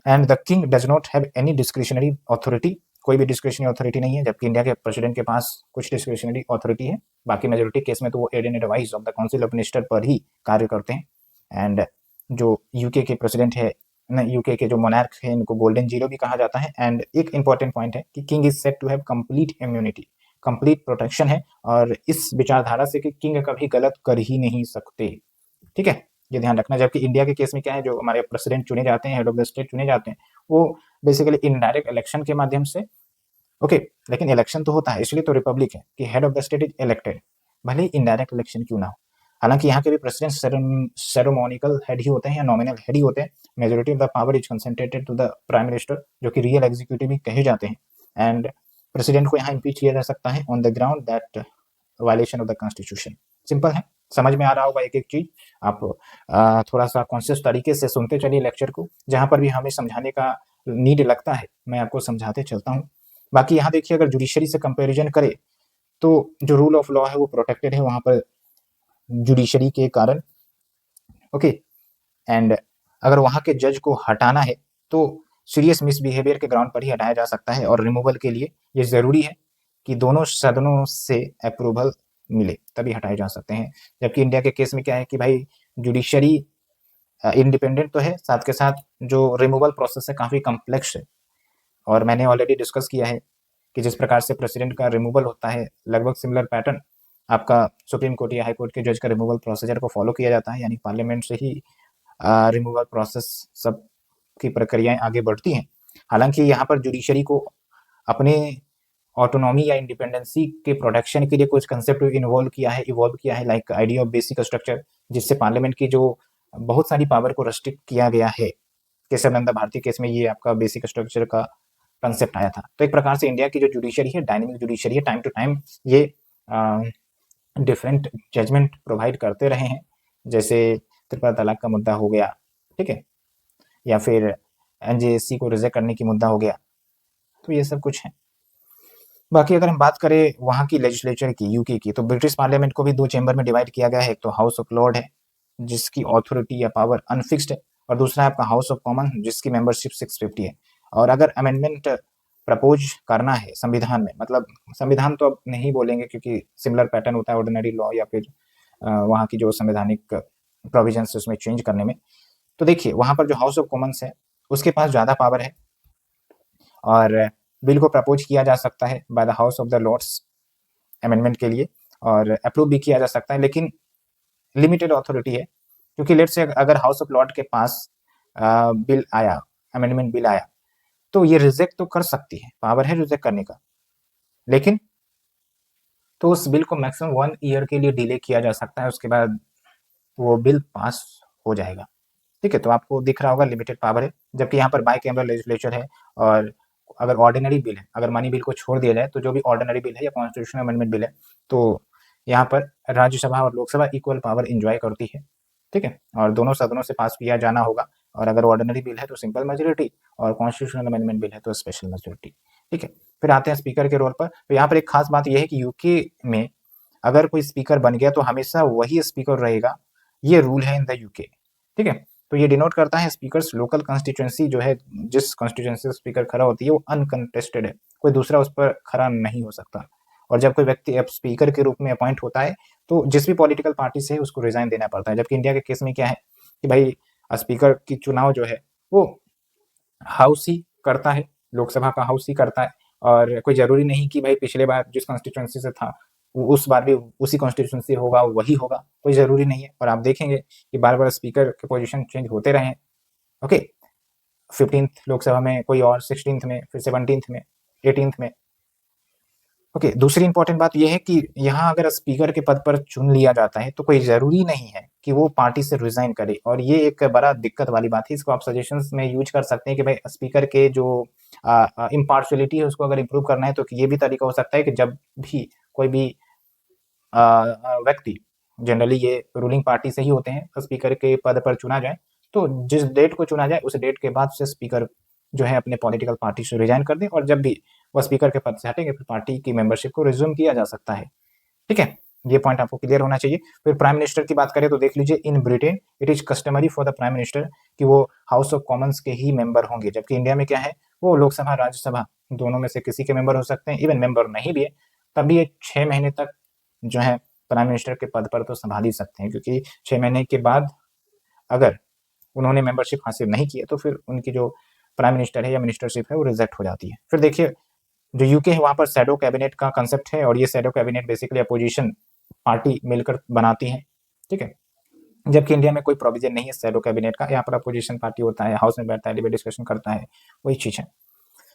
and the king does not have any discretionary authority, कोई भी डिस्क्रिशनरी अथॉरिटी नहीं है, जबकि इंडिया के प्रेसिडेंट के पास कुछ डिस्क्रिशनरी अथॉरिटी है। बाकी मेजोरिटी केस में तो वो aid and advice of the council of minister पर ही कार्य करते हैं। एंड जो यूके के प्रेसिडेंट है, यूके के जो मोनार्क है, इनको गोल्डन जीरो भी कहा जाता है। एंड एक इंपॉर्टेंट पॉइंट है कि king is said to have complete immunity, complete protection है, और इस विचारधारा से कि किंग कभी गलत कर ही नहीं सकते। ठीक है, ये ध्यान रखना। जबकि इंडिया के केस में क्या है, जो हमारे प्रेसिडेंट चुने जाते हैं, हेड ऑफ द स्टेट चुने जाते हैं, वो बेसिकली इनडायरेक्ट इलेक्शन के माध्यम से। ओके, लेकिन इलेक्शन तो होता है, इसलिए तो रिपब्लिक है कि head of the state is elected, भले ही इनडायरेक्ट इलेक्शन क्यों ना हो। हालांकि यहाँ के भी प्रेसिडेंट सेरेमोनिकल हेड ही होते हैं या नॉमिनल हेड ही होते हैं। Majority of the power is concentrated to the prime minister, जो कि रियल एग्जीक्यूटिव भी कहे जाते हैं। एंड प्रेसिडेंट को यहाँ इम्पीच किया जा सकता है on the ground that violation of the constitution. Simple है, समझ में आ रहा होगा एक एक चीज। आप थोड़ा सा कॉन्शियस तरीके से सुनते चलिए लेक्चर को, जहां पर भी हमें समझाने का नीड लगता है मैं आपको समझाते चलता हूँ। बाकी यहाँ देखिए, अगर जुडिशरी से कंपैरिजन करें तो जो रूल ऑफ लॉ है वो प्रोटेक्टेड है वहां पर जुडिशरी के कारण। ओके, एंड अगर वहां के जज को हटाना है तो सीरियस मिसबिहेवियर के ग्राउंड पर ही हटाया जा सकता है, और रिमूवल के लिए ये जरूरी है कि दोनों सदनों से अप्रूवल मिले तभी हटाए जा सकते हैं। जबकि इंडिया के केस में क्या है कि भाई जुडिशरी इंडिपेंडेंट तो है, साथ के साथ जो रिमूवल प्रोसेस है काफी कम्प्लेक्स है। और मैंने ऑलरेडी डिस्कस किया है कि जिस प्रकार से प्रेसिडेंट का रिमूवल होता है, लगभग सिमिलर पैटर्न आपका सुप्रीम कोर्ट या हाई कोर्ट के जज का रिमूवल प्रोसीजर को फॉलो किया जाता है, यानी पार्लियामेंट से ही रिमूवल प्रोसेस सब की प्रक्रियाएं आगे बढ़ती हैं। हालांकि यहाँ पर जुडिशरी को अपने ऑटोनॉमी या इंडिपेंडेंसी के प्रोटेक्शन के लिए कुछ कंसेप्ट इवॉल्व किया है, like idea of basic structure, जिससे पार्लियामेंट की जो बहुत सारी पावर को रेस्ट्रिक्ट किया गया है। केशव नंदा भारती केस में ये आपका बेसिक स्ट्रक्चर का कंसेप्ट आया था। तो एक प्रकार से इंडिया की जो जुडिशरी है डायनेमिक जुडिशरी है, टाइम टू टाइम ये डिफरेंट जजमेंट प्रोवाइड करते रहे हैं, जैसे त्रिपुरा तलाक का मुद्दा हो गया, ठीक है, या फिर एनजेएससी को रिजेक्ट करने की मुद्दा हो गया। तो ये सब कुछ है। बाकी अगर हम बात करें वहाँ की लेजिस्लेचर की, यूके की, तो ब्रिटिश पार्लियामेंट को भी दो चैम्बर में डिवाइड किया गया है। एक तो हाउस ऑफ लॉर्ड है जिसकी अथॉरिटी या पावर अनफिक्स्ड है, और दूसरा है आपका हाउस ऑफ कॉमन जिसकी मेंबरशिप 650 है। और अगर अमेंडमेंट प्रपोज करना है संविधान में, मतलब संविधान तो अब नहीं बोलेंगे क्योंकि सिमिलर पैटर्न होता है ऑर्डिनरी लॉ या फिर वहाँ की जो संवैधानिक प्रोविजंस उसमें चेंज करने में, तो देखिए वहाँ पर जो हाउस ऑफ कॉमन्स है उसके पास ज़्यादा पावर है, और बिल को प्रपोज किया जा सकता है by the house of the lords amendment के लिए, और अप्रूव भी किया जा सकता है, लेकिन लिमिटेड अथॉरिटी है। क्योंकि लेट्स से अगर हाउस ऑफ लॉर्ड के पास बिल आया, अमेंडमेंट बिल आया, तो ये रिजेक्ट तो कर सकती है, पावर है रिजेक्ट करने का, लेकिन तो उस बिल को मैक्सिमम 1 ईयर के लिए डिले किया जा सकता है, उसके बाद वो बिल पास हो जाएगा। ठीक है, तो आपको दिख रहा होगा लिमिटेड पावर है। जबकि यहाँ पर बाई कैमरल लेजिस्लेचर है, और अगर ऑर्डिनरी बिल है, अगर मनी बिल को छोड़ दिया जाए, तो जो भी ऑर्डिनरी बिल है या कॉन्स्टिट्यूशनल अमेंडमेंट बिल है, तो यहाँ पर राज्यसभा और लोकसभा इक्वल पावर इंजॉय करती है। ठीक है, और दोनों सदनों से पास किया जाना होगा, और अगर ऑर्डिनरी बिल है तो सिंपल मेजोरिटी, और कॉन्स्टिट्यूशनल अमेंडमेंट बिल है तो स्पेशल मेजोरिटी। ठीक है, फिर आते हैं स्पीकर के रोल पर। तो यहाँ पर एक खास बात यह है कि यूके में अगर कोई स्पीकर बन गया तो हमेशा वही स्पीकर रहेगा, ये रूल है इन द यूके। ठीक है, तो ये डिनोट करता है स्पीकर्स लोकल कॉन्स्टिट्यूएंसी जो है, जिस कॉन्स्टिट्यूएंसी से स्पीकर खड़ा होती है वो अनकंटेस्टेड है, कोई दूसरा उस पर खड़ा नहीं हो सकता। और जब कोई व्यक्ति अब स्पीकर के रूप में अपॉइंट होता है तो जिस भी पॉलिटिकल पार्टी से है उसको रिजाइन देना पड़ता है। जबकि इंडिया के केस में क्या है कि भाई स्पीकर की चुनाव जो है वो हाउस ही करता है, लोकसभा का हाउस ही करता है, और कोई जरूरी नहीं कि भाई पिछले बार जिस कॉन्स्टिट्यूएंसी से था उस बार भी उसी कॉन्स्टिट्यूशन से होगा, वही होगा, कोई ज़रूरी नहीं है। और आप देखेंगे कि बार-बार स्पीकर के पोजीशन चेंज होते रहे हैं। ओके, 15th लोकसभा में कोई और, 16th में, फिर 17th में, 18th में। ओके, दूसरी इंपॉर्टेंट बात यह है कि यहाँ अगर स्पीकर के पद पर चुन लिया जाता है तो कोई ज़रूरी नहीं है कि वो पार्टी से रिज़ाइन करे, और ये एक बड़ा दिक्कत वाली बात है। इसको आप सजेशंस में यूज़ कर सकते हैं कि भाई स्पीकर के जो इम्पार्शियलिटी है उसको अगर इम्प्रूव करना है तो ये भी तरीका हो सकता है कि जब भी कोई भी व्यक्ति, जनरली ये रूलिंग पार्टी से ही होते हैं, स्पीकर के पद पर चुना जाए तो जिस डेट को चुना जाए उस डेट के बाद से स्पीकर जो है अपने पॉलिटिकल पार्टी से रिजाइन कर दे, और जब भी वह स्पीकर के पद से हटेंगे फिर पार्टी की मेंबरशिप को रिज्यूम किया जा सकता है। ठीक है, ये पॉइंट आपको क्लियर होना चाहिए। फिर प्राइम मिनिस्टर की बात करें तो देख लीजिए, in Britain it is customary for the prime minister कि वो हाउस ऑफ कॉमन्स के ही मेंबर होंगे, जबकि इंडिया में क्या है, वो लोकसभा राज्यसभा दोनों में से किसी के मेंबर हो सकते हैं। इवन मेंबर नहीं भी है तब भी ये 6 महीने तक जो है प्राइम मिनिस्टर के पद पर तो संभाल ही सकते हैं, क्योंकि 6 महीने के बाद अगर उन्होंने मेंबरशिप हासिल नहीं किया तो फिर उनकी जो प्राइम मिनिस्टर है या मिनिस्टरशिप है वो रिजेक्ट हो जाती है। फिर देखिए, जो यूके है वहाँ पर शैडो कैबिनेट का कंसेप्ट है, और ये shadow cabinet basically opposition party मिलकर बनाती है। ठीक है, जबकि इंडिया में कोई प्रोविजन नहीं है शैडो कैबिनेट का। यहाँ पर अपोजिशन पार्टी होता है, हाउस में बैठता है, डिबेट डिस्कशन करता है, वही चीज है।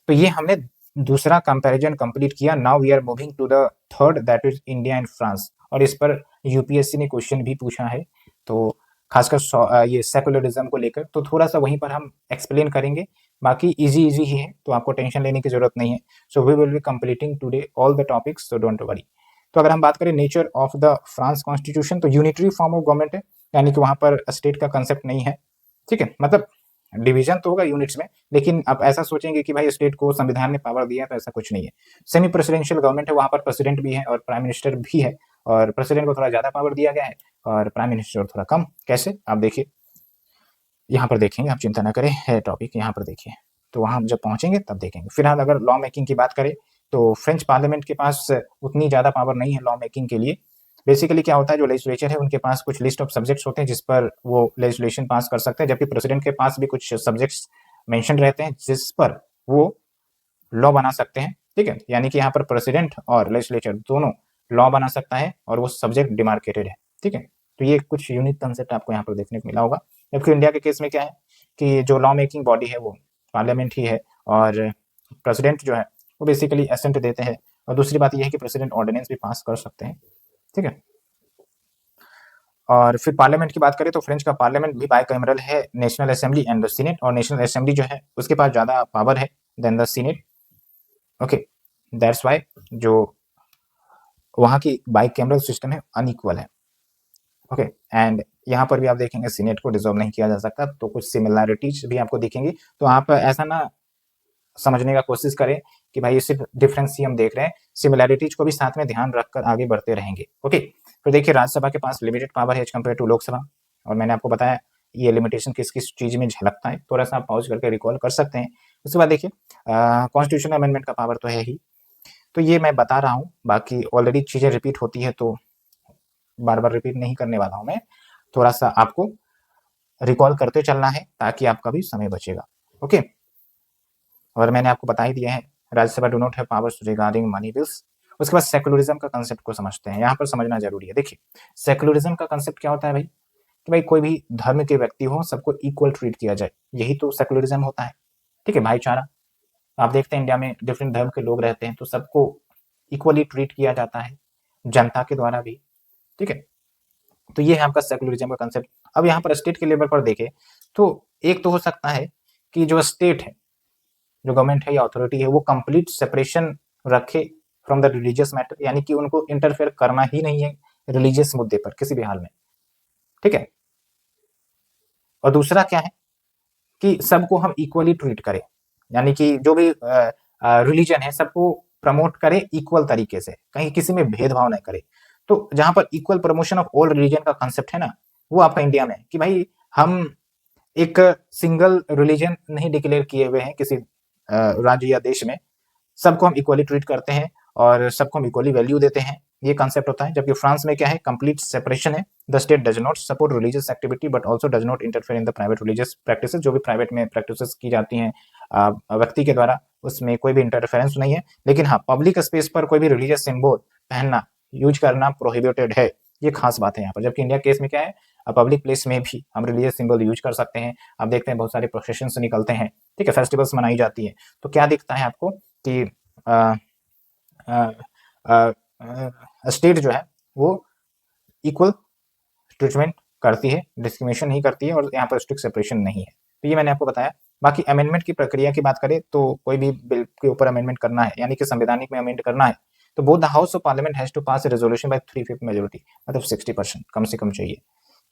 तो ये हमने दूसरा कंपैरिजन कंप्लीट किया। Now we are moving to the third, that is India and France, और इस पर यूपीएससी ने क्वेश्चन भी पूछा है, तो खासकर ये सेकुलरिज्म को लेकर, तो थोड़ा सा वहीं पर हम एक्सप्लेन करेंगे। बाकी इजी ही है, तो आपको टेंशन लेने की जरूरत नहीं है। So we will be completing today all the topics, so don't worry. तो अगर हम बात करें nature of the France constitution, तो यूनिटरी फॉर्म ऑफ गवर्नमेंट है, यानी कि वहां पर स्टेट का कंसेप्ट नहीं है। ठीक है, मतलब डिवीजन तो होगा यूनिट्स में, लेकिन आप ऐसा सोचेंगे कि भाई स्टेट को संविधान ने पावर दिया, तो ऐसा कुछ नहीं है। सेमी प्रेसिडेंशियल गवर्नमेंट है, वहां पर प्रेसिडेंट भी है और प्राइम मिनिस्टर भी है, और प्रेसिडेंट को थोड़ा ज्यादा पावर दिया गया है और प्राइम मिनिस्टर थोड़ा कम। कैसे, आप देखिए, यहाँ पर देखेंगे, आप चिंता ना करें, है टॉपिक यहाँ पर देखिए, तो वहां हम जब पहुंचेंगे तब देखेंगे। फिलहाल अगर लॉ मेकिंग की बात करें तो फ्रेंच पार्लियामेंट के पास उतनी ज्यादा पावर नहीं है लॉ मेकिंग के लिए। बेसिकली क्या होता है, जो लेजिस्लेचर है उनके पास कुछ लिस्ट ऑफ सब्जेक्ट्स होते हैं जिस पर वो लेजिस्लेशन पास कर सकते हैं, जबकि प्रेसिडेंट के पास भी कुछ सब्जेक्ट्स मेंशन रहते हैं जिस पर वो लॉ बना सकते हैं। ठीक है, यानी कि यहाँ पर प्रेसिडेंट और लेजिस्लेचर दोनों लॉ बना सकता है और वो सब्जेक्ट डिमार्केटेड है। ठीक है, तो ये कुछ यूनिक कंसेप्ट आपको यहाँ पर देखने को मिला होगा। जबकि इंडिया के केस में क्या है कि जो लॉ मेकिंग बॉडी है वो पार्लियामेंट ही है, और प्रेसिडेंट जो है वो बेसिकली एसेंट देते हैं, और दूसरी बात यह है कि प्रेसिडेंट ऑर्डिनेंस भी पास कर सकते हैं। ठीक है, और फिर पार्लियामेंट की बात करें तो फ्रेंच का पार्लियामेंट भी बाइकैमरल है, national assembly and the senate, और नेशनल असेंबली जो है उसके पास ज्यादा पावर है than the senate. Okay, that's why जो वहाँ की बाइकैमरल सिस्टम है अनइक्वल है। ओके, एंड यहाँ पर भी आप देखेंगे सीनेट को डिसॉल्व नहीं किया जा सकता, तो कुछ सिमिलैरिटीज भी आपको दिखेंगी। तो आप ऐसा ना समझने का कोशिश करें कि भाई सिर्फ डिफरेंस ही हम देख रहे हैं, सिमिलैरिटीज को भी साथ में ध्यान रखकर आगे बढ़ते रहेंगे। ओके, तो देखिए, राज्यसभा के पास लिमिटेड पावर है एज कम्पेयर टू लोकसभा, और मैंने आपको बताया ये लिमिटेशन किस किस चीज में झलकता है, थोड़ा सा आप पॉज करके रिकॉल कर सकते हैं। उसके बाद देखिए, कॉन्स्टिट्यूशनल अमेंडमेंट का पावर तो है ही, तो ये मैं बता रहा हूँ, बाकी ऑलरेडी चीजें रिपीट होती है तो बार बार रिपीट नहीं करने वाला हूँ मैं, थोड़ा सा आपको रिकॉल करते चलना है ताकि आपका भी समय बचेगा। ओके, और मैंने आपको बता ही दिया है, Rajya Sabha do not have powers regarding money bills. उसके बाद सेकुलरिज्म का कंसेप्ट को समझते हैं, यहाँ पर समझना जरूरी है। देखिए, सेकुलरिज्म का कंसेप्ट क्या होता है भाई, कि भाई कोई भी धर्म के व्यक्ति हो सबको इक्वल ट्रीट किया जाए, यही तो सेकुलरिज्म होता है। ठीक है, भाईचारा, आप देखते हैं इंडिया में डिफरेंट धर्म के लोग रहते हैं तो सबको इक्वली ट्रीट किया जाता है, जनता के द्वारा भी। ठीक है, तो ये है आपका सेकुलरिज्म का कंसेप्ट। अब यहाँ पर स्टेट के लेवल पर देखें तो एक तो हो सकता है कि जो स्टेट है, जो गवर्नमेंट है या अथॉरिटी है, वो कंप्लीट सेपरेशन रखे फ्रॉम द रिलीजियस मैटर, यानी कि उनको इंटरफेयर करना ही नहीं है रिलीजियस मुद्दे पर किसी भी हाल में। ठीक है, और दूसरा क्या है कि सबको हम इक्वली ट्रीट करें, यानी कि जो भी रिलीजन है सबको प्रमोट करें इक्वल तरीके से, कहीं किसी में भेदभाव नहीं करे। तो जहां पर equal promotion of all religion का कंसेप्ट है ना, वो आपका इंडिया में कि भाई हम एक सिंगल रिलीजन नहीं डिक्लेयर किए हुए हैं किसी राज्य या देश में, सबको हम इक्वली ट्रीट करते हैं और सबको हम इक्वली वैल्यू देते हैं, ये कंसेप्ट होता है। जबकि फ्रांस में क्या है, कंप्लीट सेपरेशन है, the state does not support religious activity but also does not interfere in the private religious practices. जो भी प्राइवेट में प्रैक्टिसेस की जाती हैं व्यक्ति के द्वारा, उसमें कोई भी इंटरफेरेंस नहीं है। लेकिन हाँ, पब्लिक स्पेस पर कोई भी रिलीजियस सिंबल पहनना यूज करना प्रोहिबिटेड है, ये खास बात है यहाँ पर। जबकि इंडिया केस में क्या है, पब्लिक प्लेस में भी हम रिलीजियस सिंबल यूज कर सकते हैं। आप देखते हैं बहुत सारे प्रोसेशंस निकलते हैं, ठीक है, फेस्टिवल्स मनाई जाती है, तो क्या दिखता है आपको कि स्टेट जो है वो इक्वल ट्रीटमेंट करती है, डिस्क्रिमिनेशन नहीं करती है, और यहाँ पर स्ट्रिक्ट सेपरेशन नहीं है। तो ये मैंने आपको बताया। बाकी अमेंडमेंट की प्रक्रिया की बात करें तो कोई भी बिल के ऊपर अमेंडमेंट करना है, यानी कि संवैधानिक में अमेंड करना है, तो both the house of parliament has to pass a resolution by 3/5 majority, मतलब 60% कम से कम चाहिए।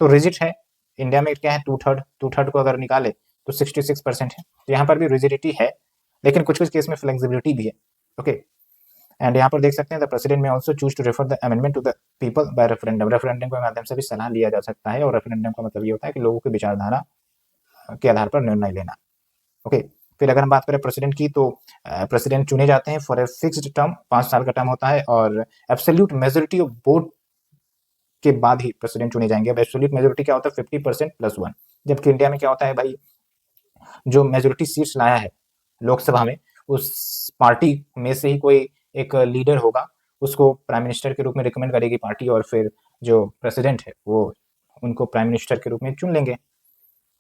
तो रिजिड है, इंडिया में क्या है, टू थर्ड को अगर निकाले तो 66% है। तो यहाँ पर भी रिजिडिटी है, लेकिन कुछ कुछ केस में फ्लेक्सिबिलिटी भी है। ओके, एंड यहाँ पर देख सकते हैं the president may also choose to refer the amendment to the people by referendum. Referendum के माध्यम से भी सलाह लिया जा सकता है, और रेफरेंडम का मतलब ये होता है कि लोगों की विचारधारा के आधार पर निर्णय लेना। ओके, फिर अगर हम बात करें प्रेसिडेंट की, तो प्रेसिडेंट चुने जाते हैं फॉर ए फिक्स्ड टर्म, 5 साल का टर्म होता है, और एब्सोल्यूट मेजोरिटी ऑफ वोट के बाद ही प्रेसिडेंट चुने जाएंगे। अब एब्सोल्यूट मेजोरिटी क्या होता है, 50% + 1। जबकि इंडिया में क्या होता है भाई, जो मेजोरिटी सीट्स लाया है लोकसभा में, उस पार्टी में से ही कोई एक लीडर होगा, उसको प्राइम मिनिस्टर के रूप में रिकमेंड करेगी पार्टी, और फिर जो प्रेसिडेंट है वो उनको प्राइम मिनिस्टर के रूप में चुन लेंगे।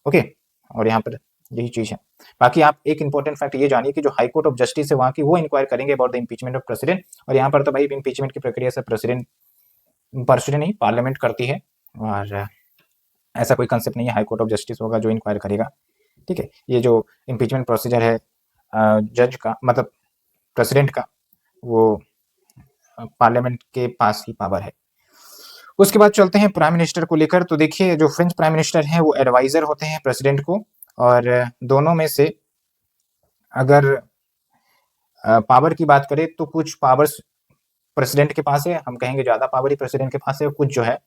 ओके, और यहाँ पर यही चीज है। बाकी आप एक इंपॉर्टेंट फैक्ट ये जानिए कि जो हाई कोर्ट ऑफ जस्टिस है वहाँ की, वो इंक्वायर करेंगे about the impeachment of president. और यहाँ पर तो भाई इम्पीचमेंट की प्रक्रिया से प्रेसिडेंट नहीं, पार्लियामेंट करती है, और ऐसा कोई कंसेप्ट नहीं है हाई कोर्ट ऑफ जस्टिस होगा जो इंक्वायर करेगा। ठीक है, ये जो इम्पीचमेंट प्रोसीजर है जज का, मतलब प्रेसिडेंट का, वो पार्लियामेंट के पास ही पावर है। उसके बाद चलते हैं प्राइम मिनिस्टर को लेकर। तो देखिए, जो फ्रेंच प्राइम मिनिस्टर हैं वो एडवाइजर होते हैं प्रेसिडेंट को, और दोनों में से अगर पावर की बात करें तो कुछ पावर्स प्रेसिडेंट के पास है, हम कहेंगे ज्यादा पावर ही प्रेसिडेंट के पास है, और कुछ जो है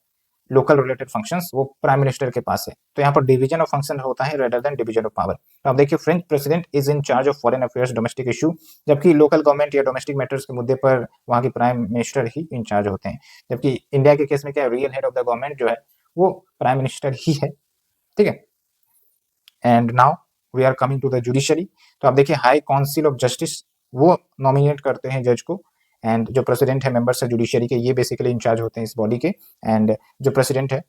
लोकल रिलेटेड फंक्शंस वो प्राइम मिनिस्टर के पास है। तो यहाँ पर डिवीजन ऑफ फंक्शन होता है rather than division of power. तो आप देखिए, French president is in charge of foreign affairs, domestic issue, जबकि लोकल गवर्नमेंट या डोमेस्टिक मैटर्स के मुद्दे पर वहाँ की प्राइम मिनिस्टर ही इन चार्ज होते हैं। जबकि इंडिया के केस में क्या है, real head of the government जो है वो प्राइम मिनिस्टर ही है। ठीक है, and now we are coming to the judiciary. तो आप देखिए, हाई काउंसिल ऑफ जस्टिस वो नॉमिनेट करते हैं जज को, एंड जो प्रेसिडेंट है मेंबर्स है जुडिशरी के, ये बेसिकली इंचार्ज होते हैं इस बॉडी के, एंड जो प्रेसिडेंट है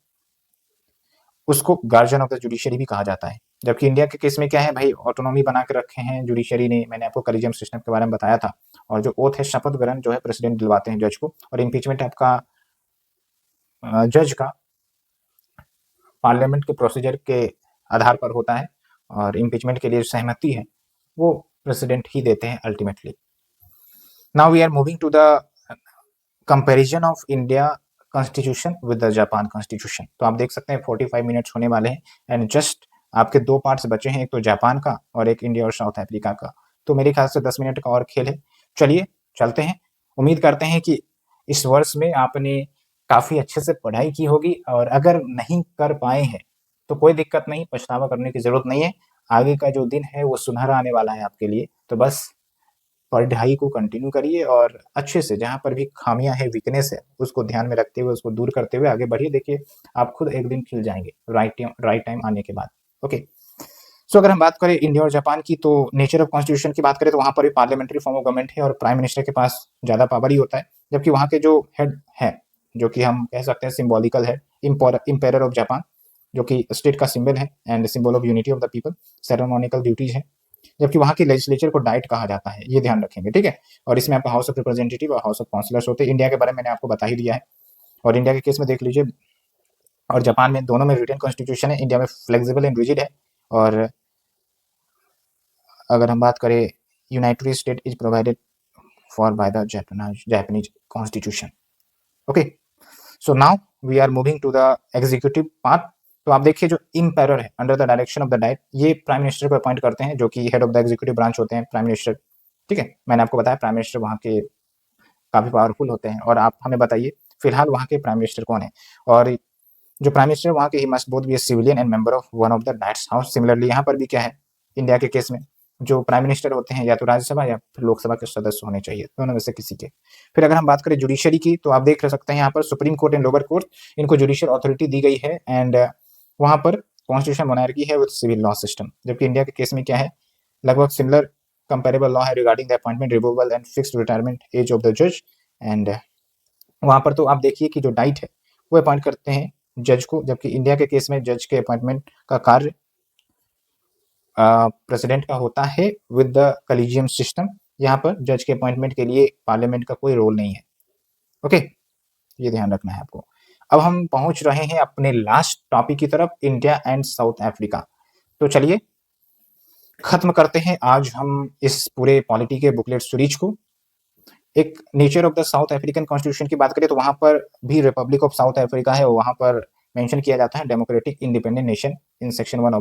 उसको गार्जियन ऑफ द जुडिशरी भी कहा जाता है। जबकि इंडिया के केस में क्या है भाई, ऑटोनॉमी बना के रखे हैं जुडिशरी ने, मैंने आपको कलीजियम सिस्टम के बारे में बताया था, और जो ओथ है, शपथ ग्रहण जो है प्रेसिडेंट दिलवाते हैं जज को, और इम्पीचमेंट आपका जज का पार्लियामेंट के प्रोसीजर के आधार पर होता है, और इम्पीचमेंट के लिए सहमति है वो प्रेसिडेंट ही देते हैं ultimately. Now we are moving to the comparison of India constitution with the Japan constitution. तो आप देख सकते हैं 45 मिनट्स होने वाले हैं, एंड जस्ट आपके 2 पार्ट्स बचे हैं, एक तो जापान का और एक इंडिया और साउथ अफ्रीका का। तो मेरे ख्याल से 10 मिनट का और खेल है। चलिए चलते हैं। उम्मीद करते हैं कि इस वर्ष में आपने काफी अच्छे से पढ़ाई की होगी, और अगर नहीं कर पाए हैं तो कोई दिक्कत नहीं, पछतावा करने की जरूरत नहीं है। आगे का जो दिन है वो सुनहरा आने वाला है आपके लिए। तो बस पढ़ाई को कंटिन्यू करिए, और अच्छे से जहाँ पर भी खामियां है, वीकनेस है, उसको ध्यान में रखते हुए, उसको दूर करते हुए आगे बढ़िए। देखिए, आप खुद एक दिन खिल जाएंगे राइट टाइम आने के बाद। ओके, सो अगर हम बात करें इंडिया और जापान की, तो नेचर ऑफ कॉन्स्टिट्यूशन की बात करें तो वहाँ पर भी पार्लियामेंट्री फॉर्म ऑफ गवर्नमेंट है, और प्राइम मिनिस्टर के पास ज्यादा पावर ही होता है। जबकि वहाँ के जो हेड है, जो कि हम कह सकते हैं सिंबॉलिकल है, इम्पेरर ऑफ जापान, जो कि स्टेट का सिंबल है and symbol of unity of the people, ceremonial duties है। जबकि वहाँ की लेजिस्लेचर को डाइट कहा जाता है, ये ध्यान रखेंगे। ठीक है, और इसमें आपका हाउस ऑफ रिप्रेजेंटेटिव और हाउस ऑफ काउंसिलर्स होते हैं। इंडिया के बारे में मैंने आपको बता ही दिया है, और इंडिया के केस में देख लीजिए, और जापान में दोनों में रिटन कॉन्स्टिट्यूशन है, इंडिया में फ्लेक्सिबल एंड रिजिड है। और अगर हम बात करें, United State is provided for by the Japanese constitution. Okay, so now we are moving to the executive part. तो आप देखिए, जो इम्पेरर है under the direction of the Diet, ये प्राइम मिनिस्टर को अपॉइंट करते हैं, जो कि head of the executive branch होते हैं प्राइम मिनिस्टर। ठीक है, मैंने आपको बताया प्राइम मिनिस्टर वहाँ के काफी पावरफुल होते हैं, और आप हमें बताइए फिलहाल वहाँ के प्राइम मिनिस्टर कौन है। और जो प्राइम मिनिस्टर वहाँ के, he must both be a civilian and member of one of the Diet's house. Similarly यहाँ पर भी क्या है, इंडिया के केस में जो प्राइम मिनिस्टर होते हैं या तो राज्यसभा या फिर लोकसभा के सदस्य होने चाहिए, दोनों में से किसी के। फिर अगर हम बात करें जुडिशरी की, तो आप देख सकते हैं यहाँ पर supreme court and lower court, इनको जुडिशियल अथॉरिटी दी गई है, एंड वहाँ पर कॉन्स्टिट्यूशन मोनार्की है विद सिविल लॉ सिस्टम। जबकि इंडिया के केस में क्या है, लगभग सिमिलर कंपेरेबल लॉ है regarding the appointment, removal and fixed retirement age of the जज, एंड वहाँ पर तो आप देखिए कि जो डाइट है वो अपॉइंट करते हैं जज को, जबकि इंडिया के केस में जज के अपॉइंटमेंट का कार्य प्रेसिडेंट का होता है विद द कलीजियम सिस्टम। यहाँ पर जज के अपॉइंटमेंट के लिए पार्लियामेंट का कोई रोल नहीं है। ओके, ये ध्यान रखना है आपको। अब हम पहुंच रहे हैं अपने लास्ट टॉपिक की तरफ, इंडिया एंड साउथ अफ्रीका। तो चलिए खत्म करते हैं आज हम इस पूरे पॉलिटी के बुकलेट सीरीज को। एक nature of the south African constitution की बात करें तो वहां पर भी रिपब्लिक ऑफ साउथ अफ्रीका है, वहां पर मेंशन किया जाता है democratic independent nation in section 1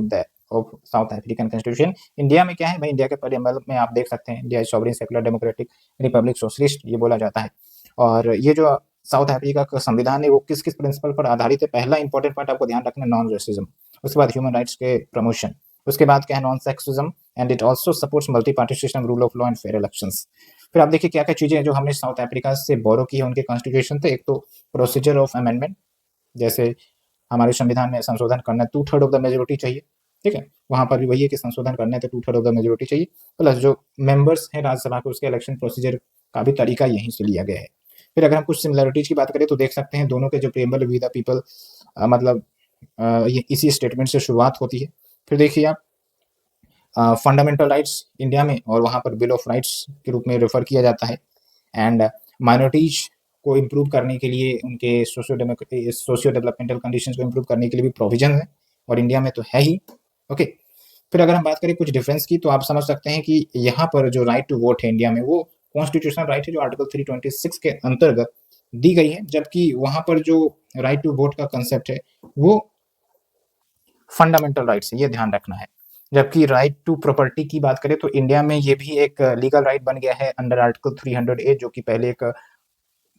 of south African constitution. India में क्या है भाई, इंडिया के प्रीएम्बल में आप देख सकते हैं India is sovereign secular democratic Republic socialist, ये बोला जाता है। और ये जो साउथ अफ्रीका का संविधान है वो किस किस प्रिंसिपल पर आधारित है, पहला इंपॉर्टेंट पॉइंट आपको ध्यान रखना, नॉन रेसिज्म। उसके बाद ह्यूमन राइट्स के प्रमोशन। उसके बाद क्या है, non sexism, and it also supports multi party system, rule of law and fair elections. फिर आप देखिए क्या क्या चीजें जो हमने साउथ अफ्रीका से बोरो की है उनके कॉन्स्टिट्यूशन से। एक तो प्रोसीजर ऑफ अमेंडमेंट, जैसे हमारे संविधान में संशोधन करना है 2/3 ऑफ द मेजोरिटी चाहिए, ठीक है, वहां पर भी वही है कि संशोधन करना है तो 2/3 ऑफ द मेजोरिटी चाहिए। प्लस जो मेंबर्स हैं राज्यसभा के उसके इलेक्शन प्रोसीजर का भी तरीका यहीं से लिया गया है। फिर अगर हम कुछ सिमिलरिटीज की बात करें तो देख सकते हैं दोनों के जो प्रीएम्बल वी द पीपल, मतलब ये इसी स्टेटमेंट से शुरुआत होती है। फिर देखिए आप फंडामेंटल राइट्स इंडिया में और वहाँ पर बिल ऑफ राइट्स के रूप में रेफर किया जाता है। एंड माइनॉरिटीज को इम्प्रूव करने के लिए उनके सोशियो डेवलपमेंटल कंडीशंस को इम्प्रूव करने के लिए भी प्रोविजन है, और इंडिया में तो है ही। ओके, फिर अगर हम बात करें कुछ डिफरेंस की तो आप समझ सकते हैं कि यहाँ पर जो राइट टू वोट है इंडिया में वो कॉन्स्टिट्यूशनल राइट है जो आर्टिकल 326 के अंतर्गत दी गई है, जबकि वहाँ पर जो राइट टू वोट का कंसेप्ट है वो फंडामेंटल राइट्स है, ये ध्यान रखना है। जबकि राइट टू प्रॉपर्टी की बात करें तो इंडिया में ये भी एक लीगल राइट बन गया है अंडर आर्टिकल 300A, जो कि पहले एक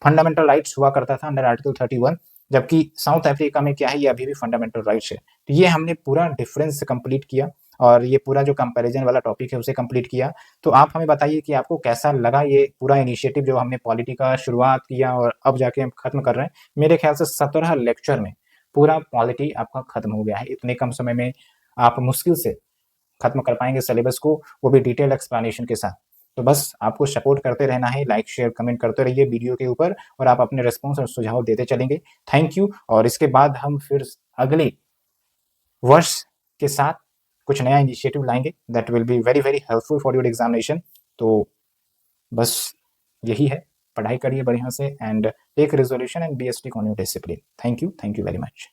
फंडामेंटल राइट्स हुआ करता था अंडर आर्टिकल 31, जबकि साउथ अफ्रीका में क्या है, ये अभी भी फंडामेंटल राइट्स है। तो ये हमने पूरा डिफरेंस कंप्लीट किया और ये पूरा जो कंपैरिजन वाला टॉपिक है उसे कंप्लीट किया। तो आप हमें बताइए कि आपको कैसा लगा ये पूरा इनिशिएटिव जो हमने पॉलिटी का शुरुआत किया और अब जाके हम खत्म कर रहे हैं। मेरे ख्याल से 17 लेक्चर में पूरा पॉलिटी आपका खत्म हो गया है। इतने कम समय में आप मुश्किल से खत्म कर पाएंगे सिलेबस को, वो भी डिटेल एक्सप्लेनेशन के साथ। तो बस आपको सपोर्ट करते रहना है, लाइक शेयर कमेंट करते रहिए वीडियो के ऊपर और आप अपने रिस्पॉन्स और सुझाव देते चलेंगे। Thank you. और इसके बाद हम फिर अगले वर्ष के साथ कुछ नया इनिशिएटिव लाएंगे that will be very very helpful for your examination. तो बस यही है, पढ़ाई करिए बढ़िया से and take resolution and be stick on your discipline. Thank you very much.